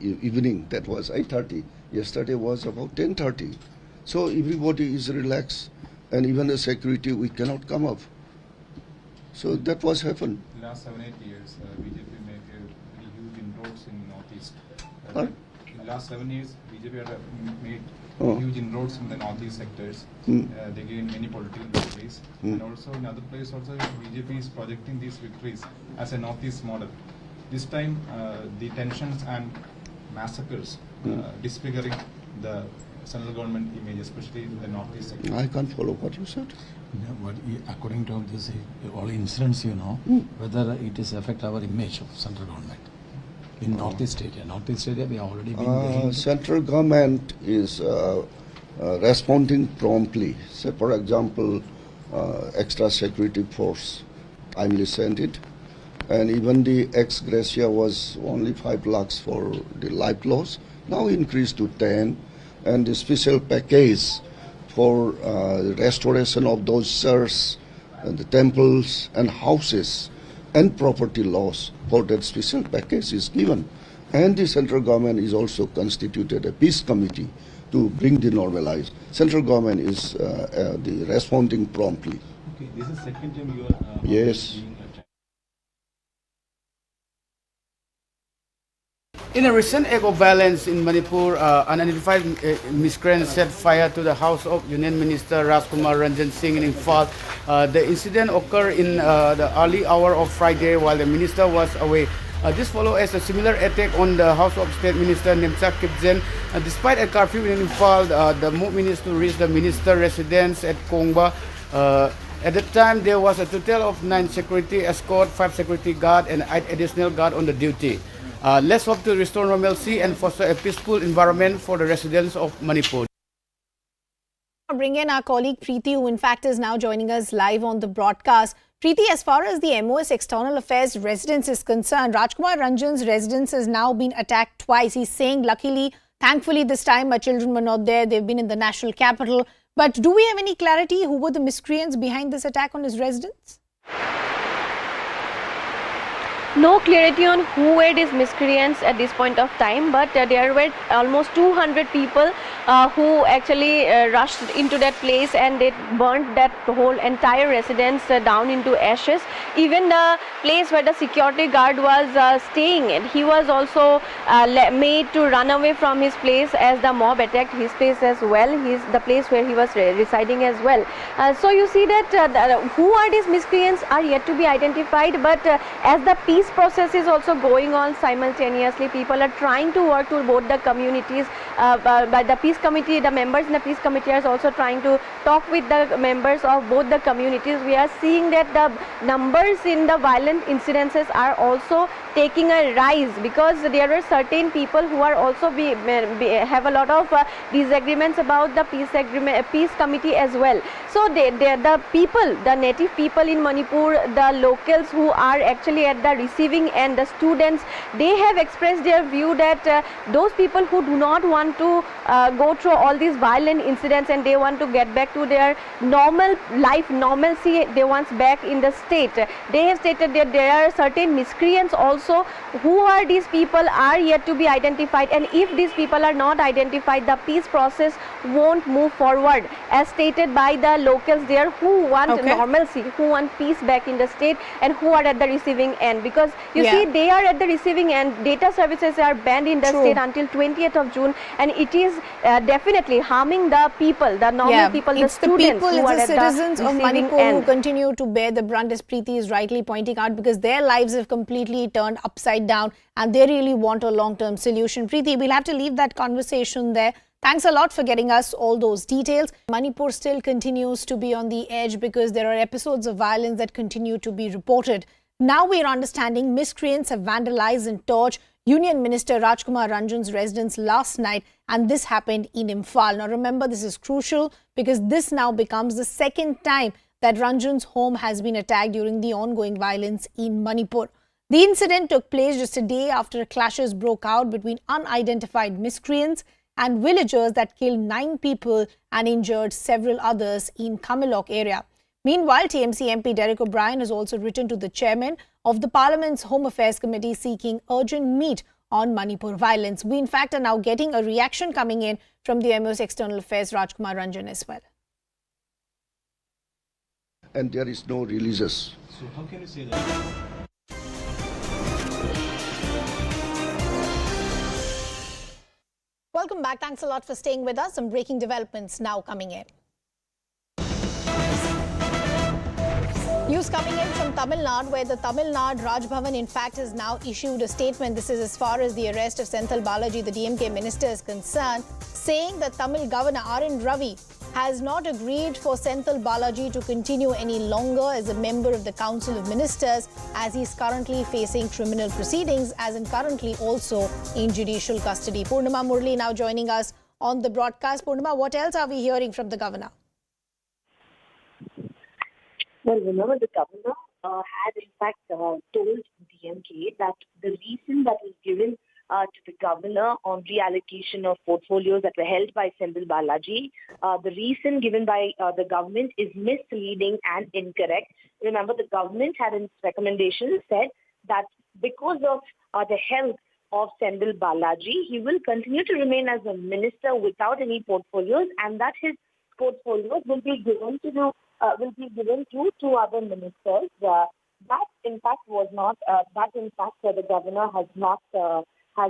evening, that was 8:30. Yesterday was about 10:30. So everybody is relaxed, and even the security, we cannot come up. So that was happened. In the last 7-8 years, BJP made very huge inroads in Northeast. In the last 7 years, BJP had made huge inroads in the Northeast sectors. They gained many political victories. And also in other places also, BJP is projecting these victories as a Northeast model. This time, the tensions and massacres disfiguring the central government image, especially in the Northeast sector. I can't follow what you said. But according to this, all incidents, whether it is affect our image of central government in Northeast area. Northeast area, we have already been. Central government is responding promptly. Say, for example, extra security force timely sent it, and even the ex gratia was only 5 lakhs for the life loss, now increased to 10, and the special package for restoration of those churches, the temples and houses and property loss, for that special package is given. And the central government is also constituted a peace committee to bring the normalize. Central government is the responding promptly. Okay, this is second time you are yes. being attacked. In a recent act of violence in Manipur, unidentified miscreants set fire to the house of Union Minister Rajkumar Ranjits in Imphal. The incident occurred in the early hour of Friday while the minister was away. This follows as a similar attack on the House of State Minister Nemcha Kipzen. Despite a curfew in Imphal, the move managed to reach the minister residence at Kongba. At the time, there was a total of 9 security escort, 5 security guard, and 8 additional guard on the duty. Let's hope to restore normalcy and foster a peaceful environment for the residents of Manipur. I'll bring in our colleague Preeti, who in fact is now joining us live on the broadcast. Preeti, as far as the MOS External Affairs residence is concerned, Rajkumar Ranjits' residence has now been attacked twice. He's saying, luckily, thankfully this time my children were not there. They've been in the national capital. But do we have any clarity who were the miscreants behind this attack on his residence? No clarity on who were these miscreants at this point of time, but there were almost 200 people who actually rushed into that place, and they burnt that whole entire residence down into ashes. Even the place where the security guard was staying, he was also made to run away from his place as the mob attacked his place as well. The place where he was residing as well. So you see that who are these miscreants are yet to be identified, but as the peace process is also going on simultaneously, people are trying to work to both the communities. But the peace committee, the members in the peace committee are also trying to talk with the members of both the communities. We are seeing that the numbers in the violent incidences are also taking a rise, because there are certain people who are also have a lot of disagreements about the peace committee as well. So the people, the native people in Manipur, the locals who are actually at the receiving end, the students, they have expressed their view that those people who do not want to go through all these violent incidents and they want to get back to their normal life, normalcy, they want back in the state. They have stated that there are certain miscreants also. Who are these people are yet to be identified, and if these people are not identified, the peace process won't move forward, as stated by the locals there, who want normalcy, who want peace back in the state, and who are at the receiving end. Because you see, they are at the receiving end. Data services are banned in the state until 20th of June, and it is definitely harming the people, the normal people, the students who are at the citizens of Manipur end. who continue to bear the brunt, as Preeti is rightly pointing out, because their lives have completely turned upside down and they really want a long-term solution. Preeti, we'll have to leave that conversation there. Thanks a lot for getting us all those details. Manipur still continues to be on the edge because there are episodes of violence that continue to be reported. Now we're understanding miscreants have vandalized and torched Union Minister Rajkumar Ranjits' residence last night, and this happened in Imphal. Now remember, this is crucial because this now becomes the second time that Ranjits' home has been attacked during the ongoing violence in Manipur. The incident took place just a day after clashes broke out between unidentified miscreants and villagers that killed 9 people and injured several others in Kamelok area. Meanwhile, TMC MP Derek O'Brien has also written to the chairman of the Parliament's Home Affairs Committee seeking urgent meet on Manipur violence. We in fact are now getting a reaction coming in from the MOS External Affairs Rajkumar Ranjits as well. And there is no releases. So how can you say that? Welcome back. Thanks a lot for staying with us. Some breaking developments now coming in. News coming in from Tamil Nadu, where the Tamil Nadu Raj Bhavan in fact has now issued a statement. This is as far as the arrest of Senthil Balaji, the DMK minister, is concerned, saying that Tamil Governor R.N. Ravi has not agreed for Senthil Balaji to continue any longer as a member of the Council of Ministers, as he is currently facing criminal proceedings, as in currently also in judicial custody. Purnima Murli now joining us on the broadcast. Purnima, what else are we hearing from the governor? Well, remember the governor had in fact told DMK that the reason that was given to the governor on reallocation of portfolios that were held by Senthil Balaji, the reason given by the government is misleading and incorrect. Remember, the government had in its recommendation said that because of the health of Senthil Balaji, he will continue to remain as a minister without any portfolios, and that his portfolios will be given to two other ministers. That in fact was not. That in fact the governor has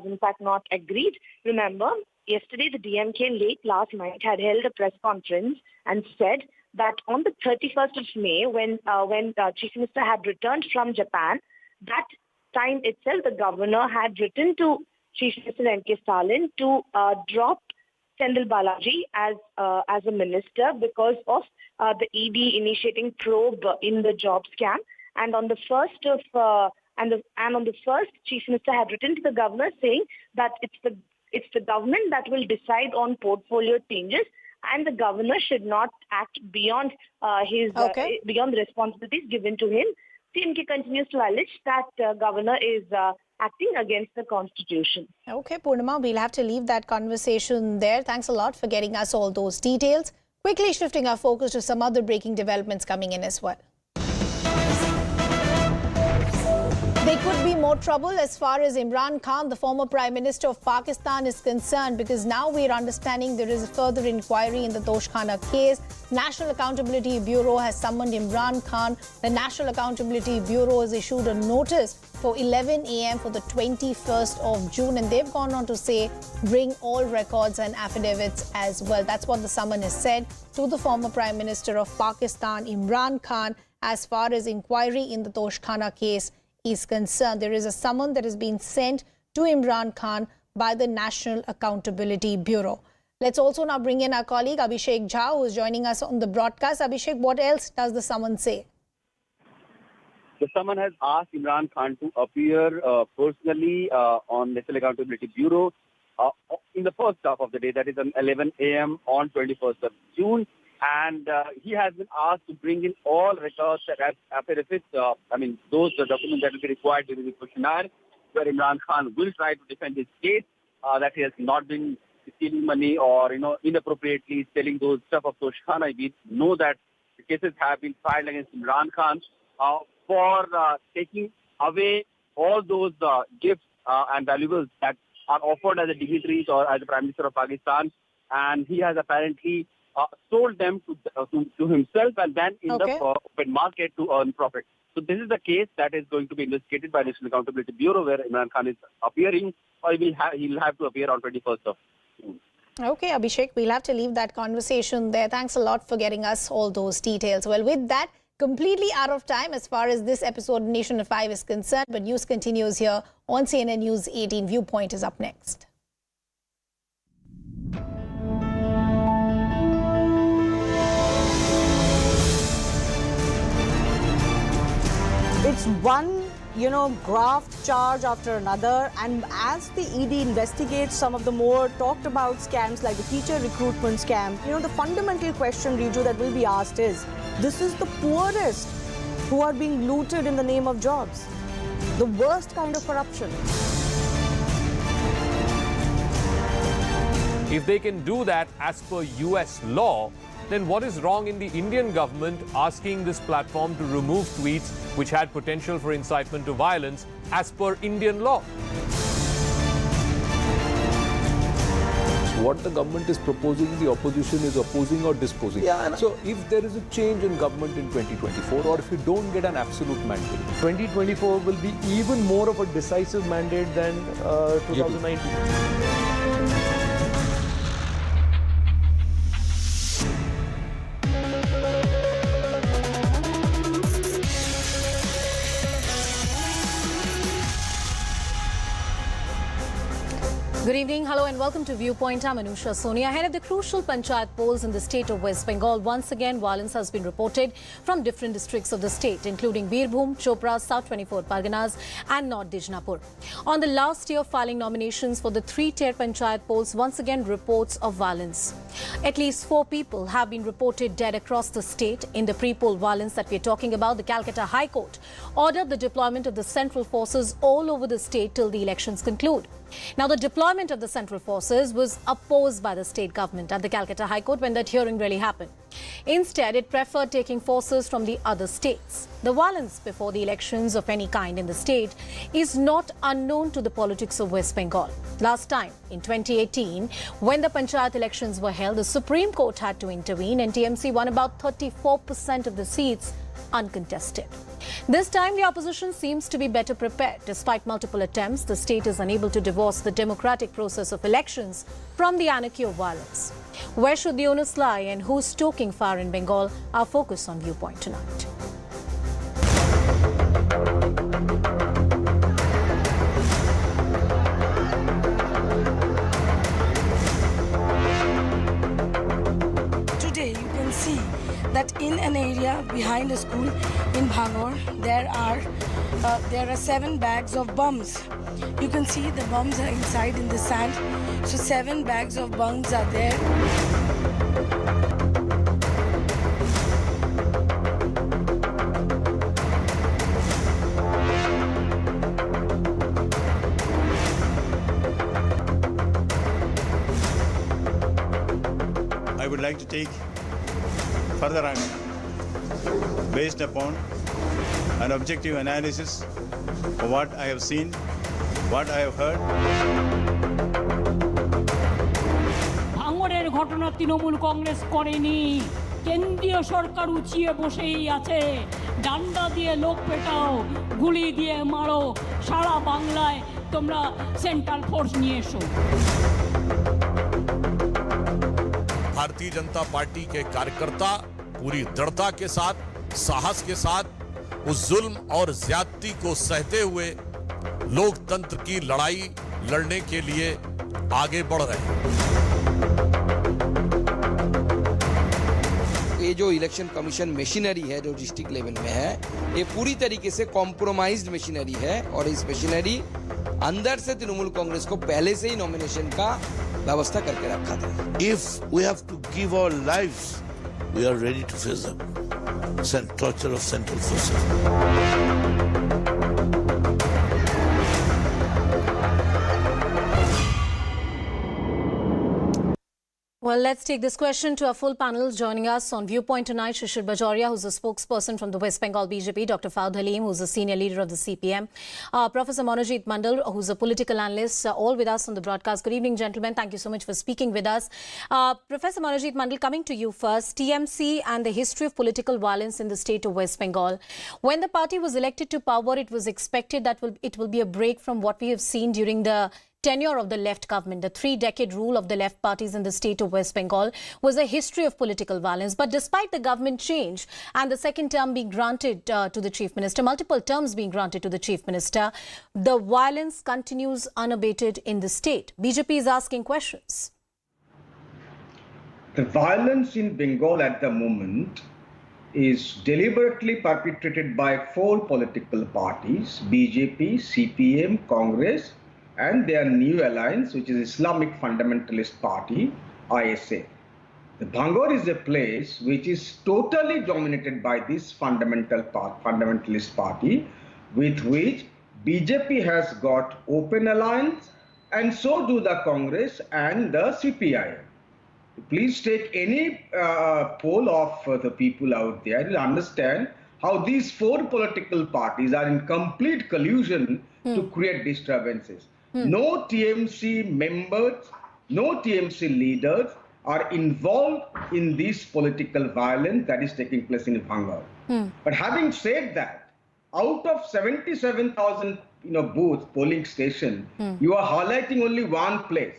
in fact not agreed. Remember, yesterday the DMK late last night had held a press conference and said that on the 31st of May, when Chief Minister had returned from Japan, that time itself the governor had written to Chief Minister N.K. Stalin to drop Senthil Balaji as a minister because of the ED initiating probe in the job scam. And on the first, Chief Minister had written to the governor saying that it's the government that will decide on portfolio changes, and the governor should not act beyond beyond the responsibilities given to him. CMK continues to allege that governor is acting against the constitution. Okay, Purnima, we'll have to leave that conversation there. Thanks a lot for getting us all those details. Quickly shifting our focus to some other breaking developments coming in as well. There could be more trouble as far as Imran Khan, the former Prime Minister of Pakistan, is concerned, because now we're understanding there is a further inquiry in the Toshkhana case. National Accountability Bureau has summoned Imran Khan. The National Accountability Bureau has issued a notice for 11 a.m. for the 21st of June, and they've gone on to say bring all records and affidavits as well. That's what the summons has said to the former Prime Minister of Pakistan, Imran Khan, as far as inquiry in the Toshkhana case is concerned. There is a summons that has been sent to Imran Khan by the National Accountability Bureau. Let's also now bring in our colleague Abhishek Jha, who is joining us on the broadcast. Abhishek, what else does the summons say? The summons has asked Imran Khan to appear personally on National Accountability Bureau in the first half of the day, that is on 11 a.m. on 21st of June. And he has been asked to bring in all records, affidavits, those documents that will be required during the questionnaire, where Imran Khan will try to defend his case, that he has not been stealing money or, inappropriately selling those stuff of Toshkhana. We know that the cases have been filed against Imran Khan for taking away all those gifts and valuables that are offered as a dignitaries or as the Prime Minister of Pakistan. And he has apparently sold them to himself and then in the open market to earn profit. So this is the case that is going to be investigated by the National Accountability Bureau, where Imran Khan is appearing, or he'll have to appear on 21st of June. Okay, Abhishek, we'll have to leave that conversation there. Thanks a lot for getting us all those details. Well, with that, completely out of time as far as this episode of Nation at 5 is concerned, but news continues here on CNN News 18. Viewpoint is up next. It's one, graft charge after another, and as the ED investigates some of the more talked about scams like the teacher recruitment scam, the fundamental question, Riju, that will be asked is, this is the poorest who are being looted in the name of jobs. The worst kind of corruption. If they can do that as per US law, then what is wrong in the Indian government asking this platform to remove tweets which had potential for incitement to violence as per Indian law? What the government is proposing, the opposition is opposing or disposing. So if there is a change in government in 2024, or if you don't get an absolute mandate, 2024 will be even more of a decisive mandate than 2019. Good evening, hello and welcome to Viewpoint. I'm Anusha Soni. Ahead of the crucial panchayat polls in the state of West Bengal, once again violence has been reported from different districts of the state, including Birbhum, Chopra, South 24 Parganas and North Dijnapur. On the last day of filing nominations for the three-tier panchayat polls, once again reports of violence. At least 4 people have been reported dead across the state. In the pre-poll violence that we're talking about, the Calcutta High Court ordered the deployment of the central forces all over the state till the elections conclude. Now, the deployment of the central forces was opposed by the state government at the Calcutta High Court when that hearing really happened. Instead, it preferred taking forces from the other states. The violence before the elections of any kind in the state is not unknown to the politics of West Bengal. Last time, in 2018, when the panchayat elections were held, the Supreme Court had to intervene and TMC won about 34% of the seats uncontested. This time, the opposition seems to be better prepared. Despite multiple attempts, the state is unable to divorce the democratic process of elections from the anarchy of violence. Where should the onus lie and who's stoking fire in Bengal? Our focus on Viewpoint tonight. Today, you can see that in an area behind a school in Bhangor, there are 7 bags of bombs. You can see the bombs are inside in the sand. So 7 bags of bombs are there. I would like to take further action based upon an objective analysis of what I have seen, what I have heard. ভাঙড়ের ঘটনা তৃণমূল কংগ্রেস করেনি, কেন্দ্রীয় সরকার উঁচিয়ে বসেই আছে। ডান্ডা দিয়ে লোক পেটাও, গুলি দিয়ে মারো, সারা বাংলায় তোমরা সেন্ট্রাল ফোর্স নিয়ে এসো। भारतीय जनता पार्टी के कार्यकर्ता पूरी दृढ़ता के साथ, साहस के साथ उस जुल्म और ज्यादती को सहते हुए लोकतंत्र की लड़ाई लड़ने के लिए आगे बढ़ रहे हैं। ये जो इलेक्शन कमीशन मशीनरी है जो डिस्ट्रिक्ट लेवल में है, ये पूरी तरीके से कॉम्प्रोमाइज्ड मशीनरी है और इस मशीनरी अंदर से तृणमूल कांग्रेस को पहले से ही नॉमिनेशन का व्यवस्था करके रखा था। If we have to give our lives, we are ready to face the torture of central forces. Well, let's take this question to our full panel. Joining us on Viewpoint tonight, Shishir Bajoria, who's a spokesperson from the West Bengal BJP, Dr. Fawad Halim, who's a senior leader of the CPM, Professor Manojit Mandal, who's a political analyst, all with us on the broadcast. Good evening, gentlemen. Thank you so much for speaking with us. Professor Manojit Mandal, coming to you first. TMC and the history of political violence in the state of West Bengal. When the party was elected to power, it was expected that it will be a break from what we have seen during the tenure of the left government. The 3-decade rule of the left parties in the state of West Bengal was a history of political violence. But despite the government change and the second term being granted to the chief minister, multiple terms being granted to the chief minister, the violence continues unabated in the state. BJP is asking questions. The violence in Bengal at the moment is deliberately perpetrated by 4 political parties, BJP, CPM, Congress, and their new alliance, which is Islamic Fundamentalist Party, ISA. The Bhangor is a place which is totally dominated by this fundamentalist party, with which BJP has got open alliance, and so do the Congress and the CPI. Please take any poll of the people out there, you'll understand how these 4 political parties are in complete collusion to create disturbances. No TMC members, no TMC leaders are involved in this political violence that is taking place in Bhangor. But having said that, out of 77,000 booths, polling station, you are highlighting only one place,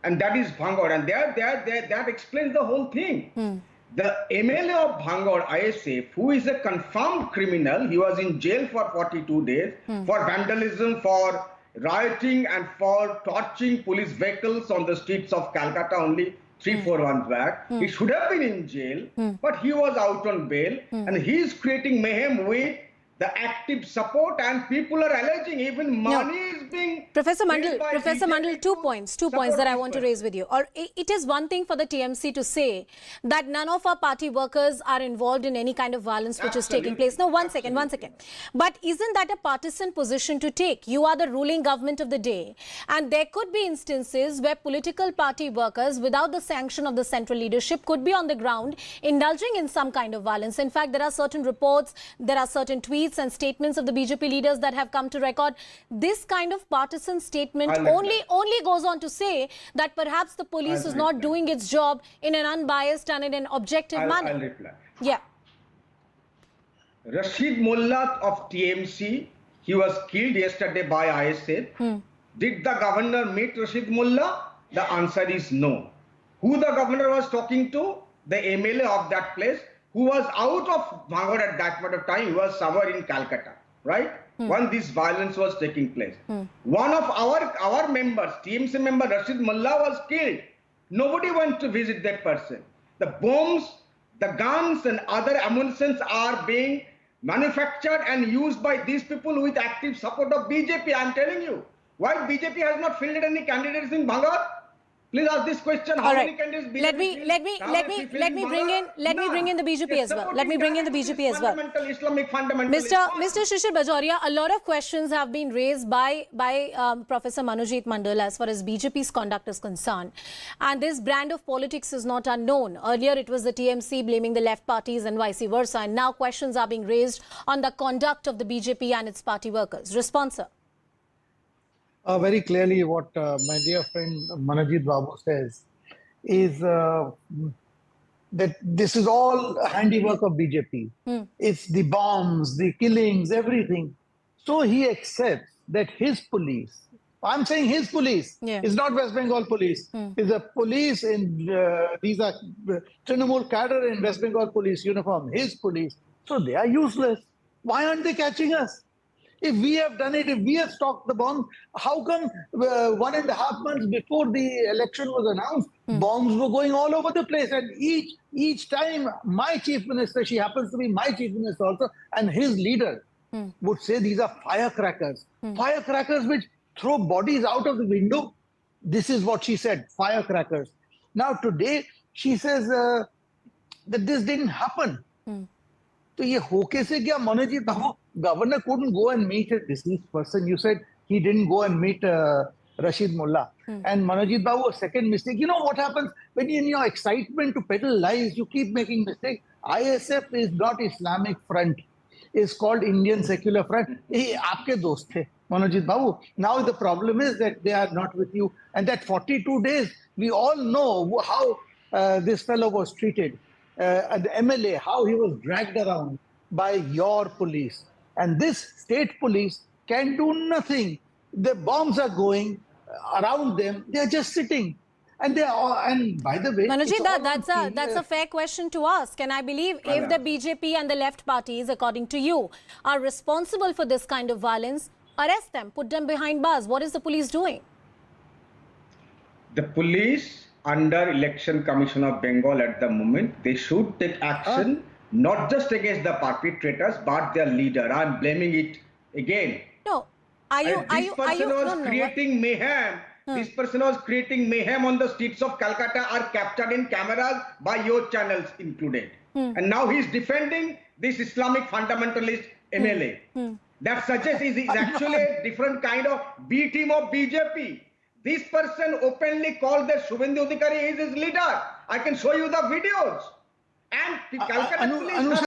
and that is Bhangor, and that explains the whole thing. The MLA of Bhangor, ISF, who is a confirmed criminal, he was in jail for 42 days for vandalism, for rioting and for torching police vehicles on the streets of Calcutta only 3-4 months back. He should have been in jail, but he was out on bail, and he is creating mayhem with the active support, and people are alleging even money is being... Professor Mandal, two points that I want to raise with you. Or it is one thing for the TMC to say that none of our party workers are involved in any kind of violence which is taking place. No, one second. But isn't that a partisan position to take? You are the ruling government of the day, and there could be instances where political party workers, without the sanction of the central leadership, could be on the ground indulging in some kind of violence. In fact, there are certain reports, there are certain tweets and statements of the BJP leaders that have come to record. This kind of partisan statement only goes on to say that perhaps the police is not doing its job in an unbiased and in an objective manner. I'll reply. Yeah. Rashid Mullah of TMC, he was killed yesterday by ISF. Did the governor meet Rashid Mullah? The answer is no. Who the governor was talking to? The MLA of that place, who was out of Bangor at that point of time. He was somewhere in Calcutta, right? When this violence was taking place. One of our members, TMC member Rashid Mullah, was killed. Nobody went to visit that person. The bombs, the guns and other ammunitions are being manufactured and used by these people with active support of BJP. I am telling you. Why BJP has not fielded any candidates in Bangor? Please ask this question. How many candidates BJP let me bring in the BJP as well. Let me bring in the BJP as well. Islamic fundamentalist. Mr. Shishir Bajoria, a lot of questions have been raised by Professor Manojit Mandal as far as BJP's conduct is concerned. And this brand of politics is not unknown. Earlier it was the TMC blaming the left parties and vice versa. And now questions are being raised on the conduct of the BJP and its party workers. Response, sir. Very clearly what my dear friend Manojit Babu says is that this is all handiwork of BJP. It's the bombs, the killings, everything. So he accepts that his police, I'm saying his police, is not West Bengal police, is a police in, these are Trinamool cadre in West Bengal police uniform, his police. So they are useless. Why aren't they catching us? If we have done it, if we have stocked the bombs, how come 1.5 months before the election was announced, bombs were going all over the place? And each time my chief minister, she happens to be my chief minister also, and his leader would say these are firecrackers. Firecrackers which throw bodies out of the window. This is what she said, firecrackers. Now today, she says that this didn't happen. So ye hoke se kya, Manojit Babu, governor couldn't go and meet a deceased person. You said he didn't go and meet Rashid Mullah. And Manojit Babu, a second mistake. You know what happens when in your excitement to peddle lies, you keep making mistakes. ISF is not Islamic Front. It's called Indian Secular Front. Ye aapke dost the, Manojit Babu. Now the problem is that they are not with you. And that 42 days, we all know how this fellow was treated. The MLA, how he was dragged around by your police. And this state police can do nothing. The bombs are going around them. They are just sitting. And they are, and by the way, Manojit, that's a fair question to ask. And I believe if the BJP and the left parties, according to you, are responsible for this kind of violence, arrest them, put them behind bars. What is the police doing? The police under Election Commission of Bengal at the moment, they should take action not just against the perpetrators but their leader. I'm blaming it again. No, This person was creating mayhem. This person was creating mayhem on the streets of Calcutta, are captured in cameras by your channels included. And now he's defending this Islamic fundamentalist MLA. That suggests is actually a different kind of B team of BJP. This person openly called that Shubhendu Adhikari is his leader. I can show you the videos. And Calcutta police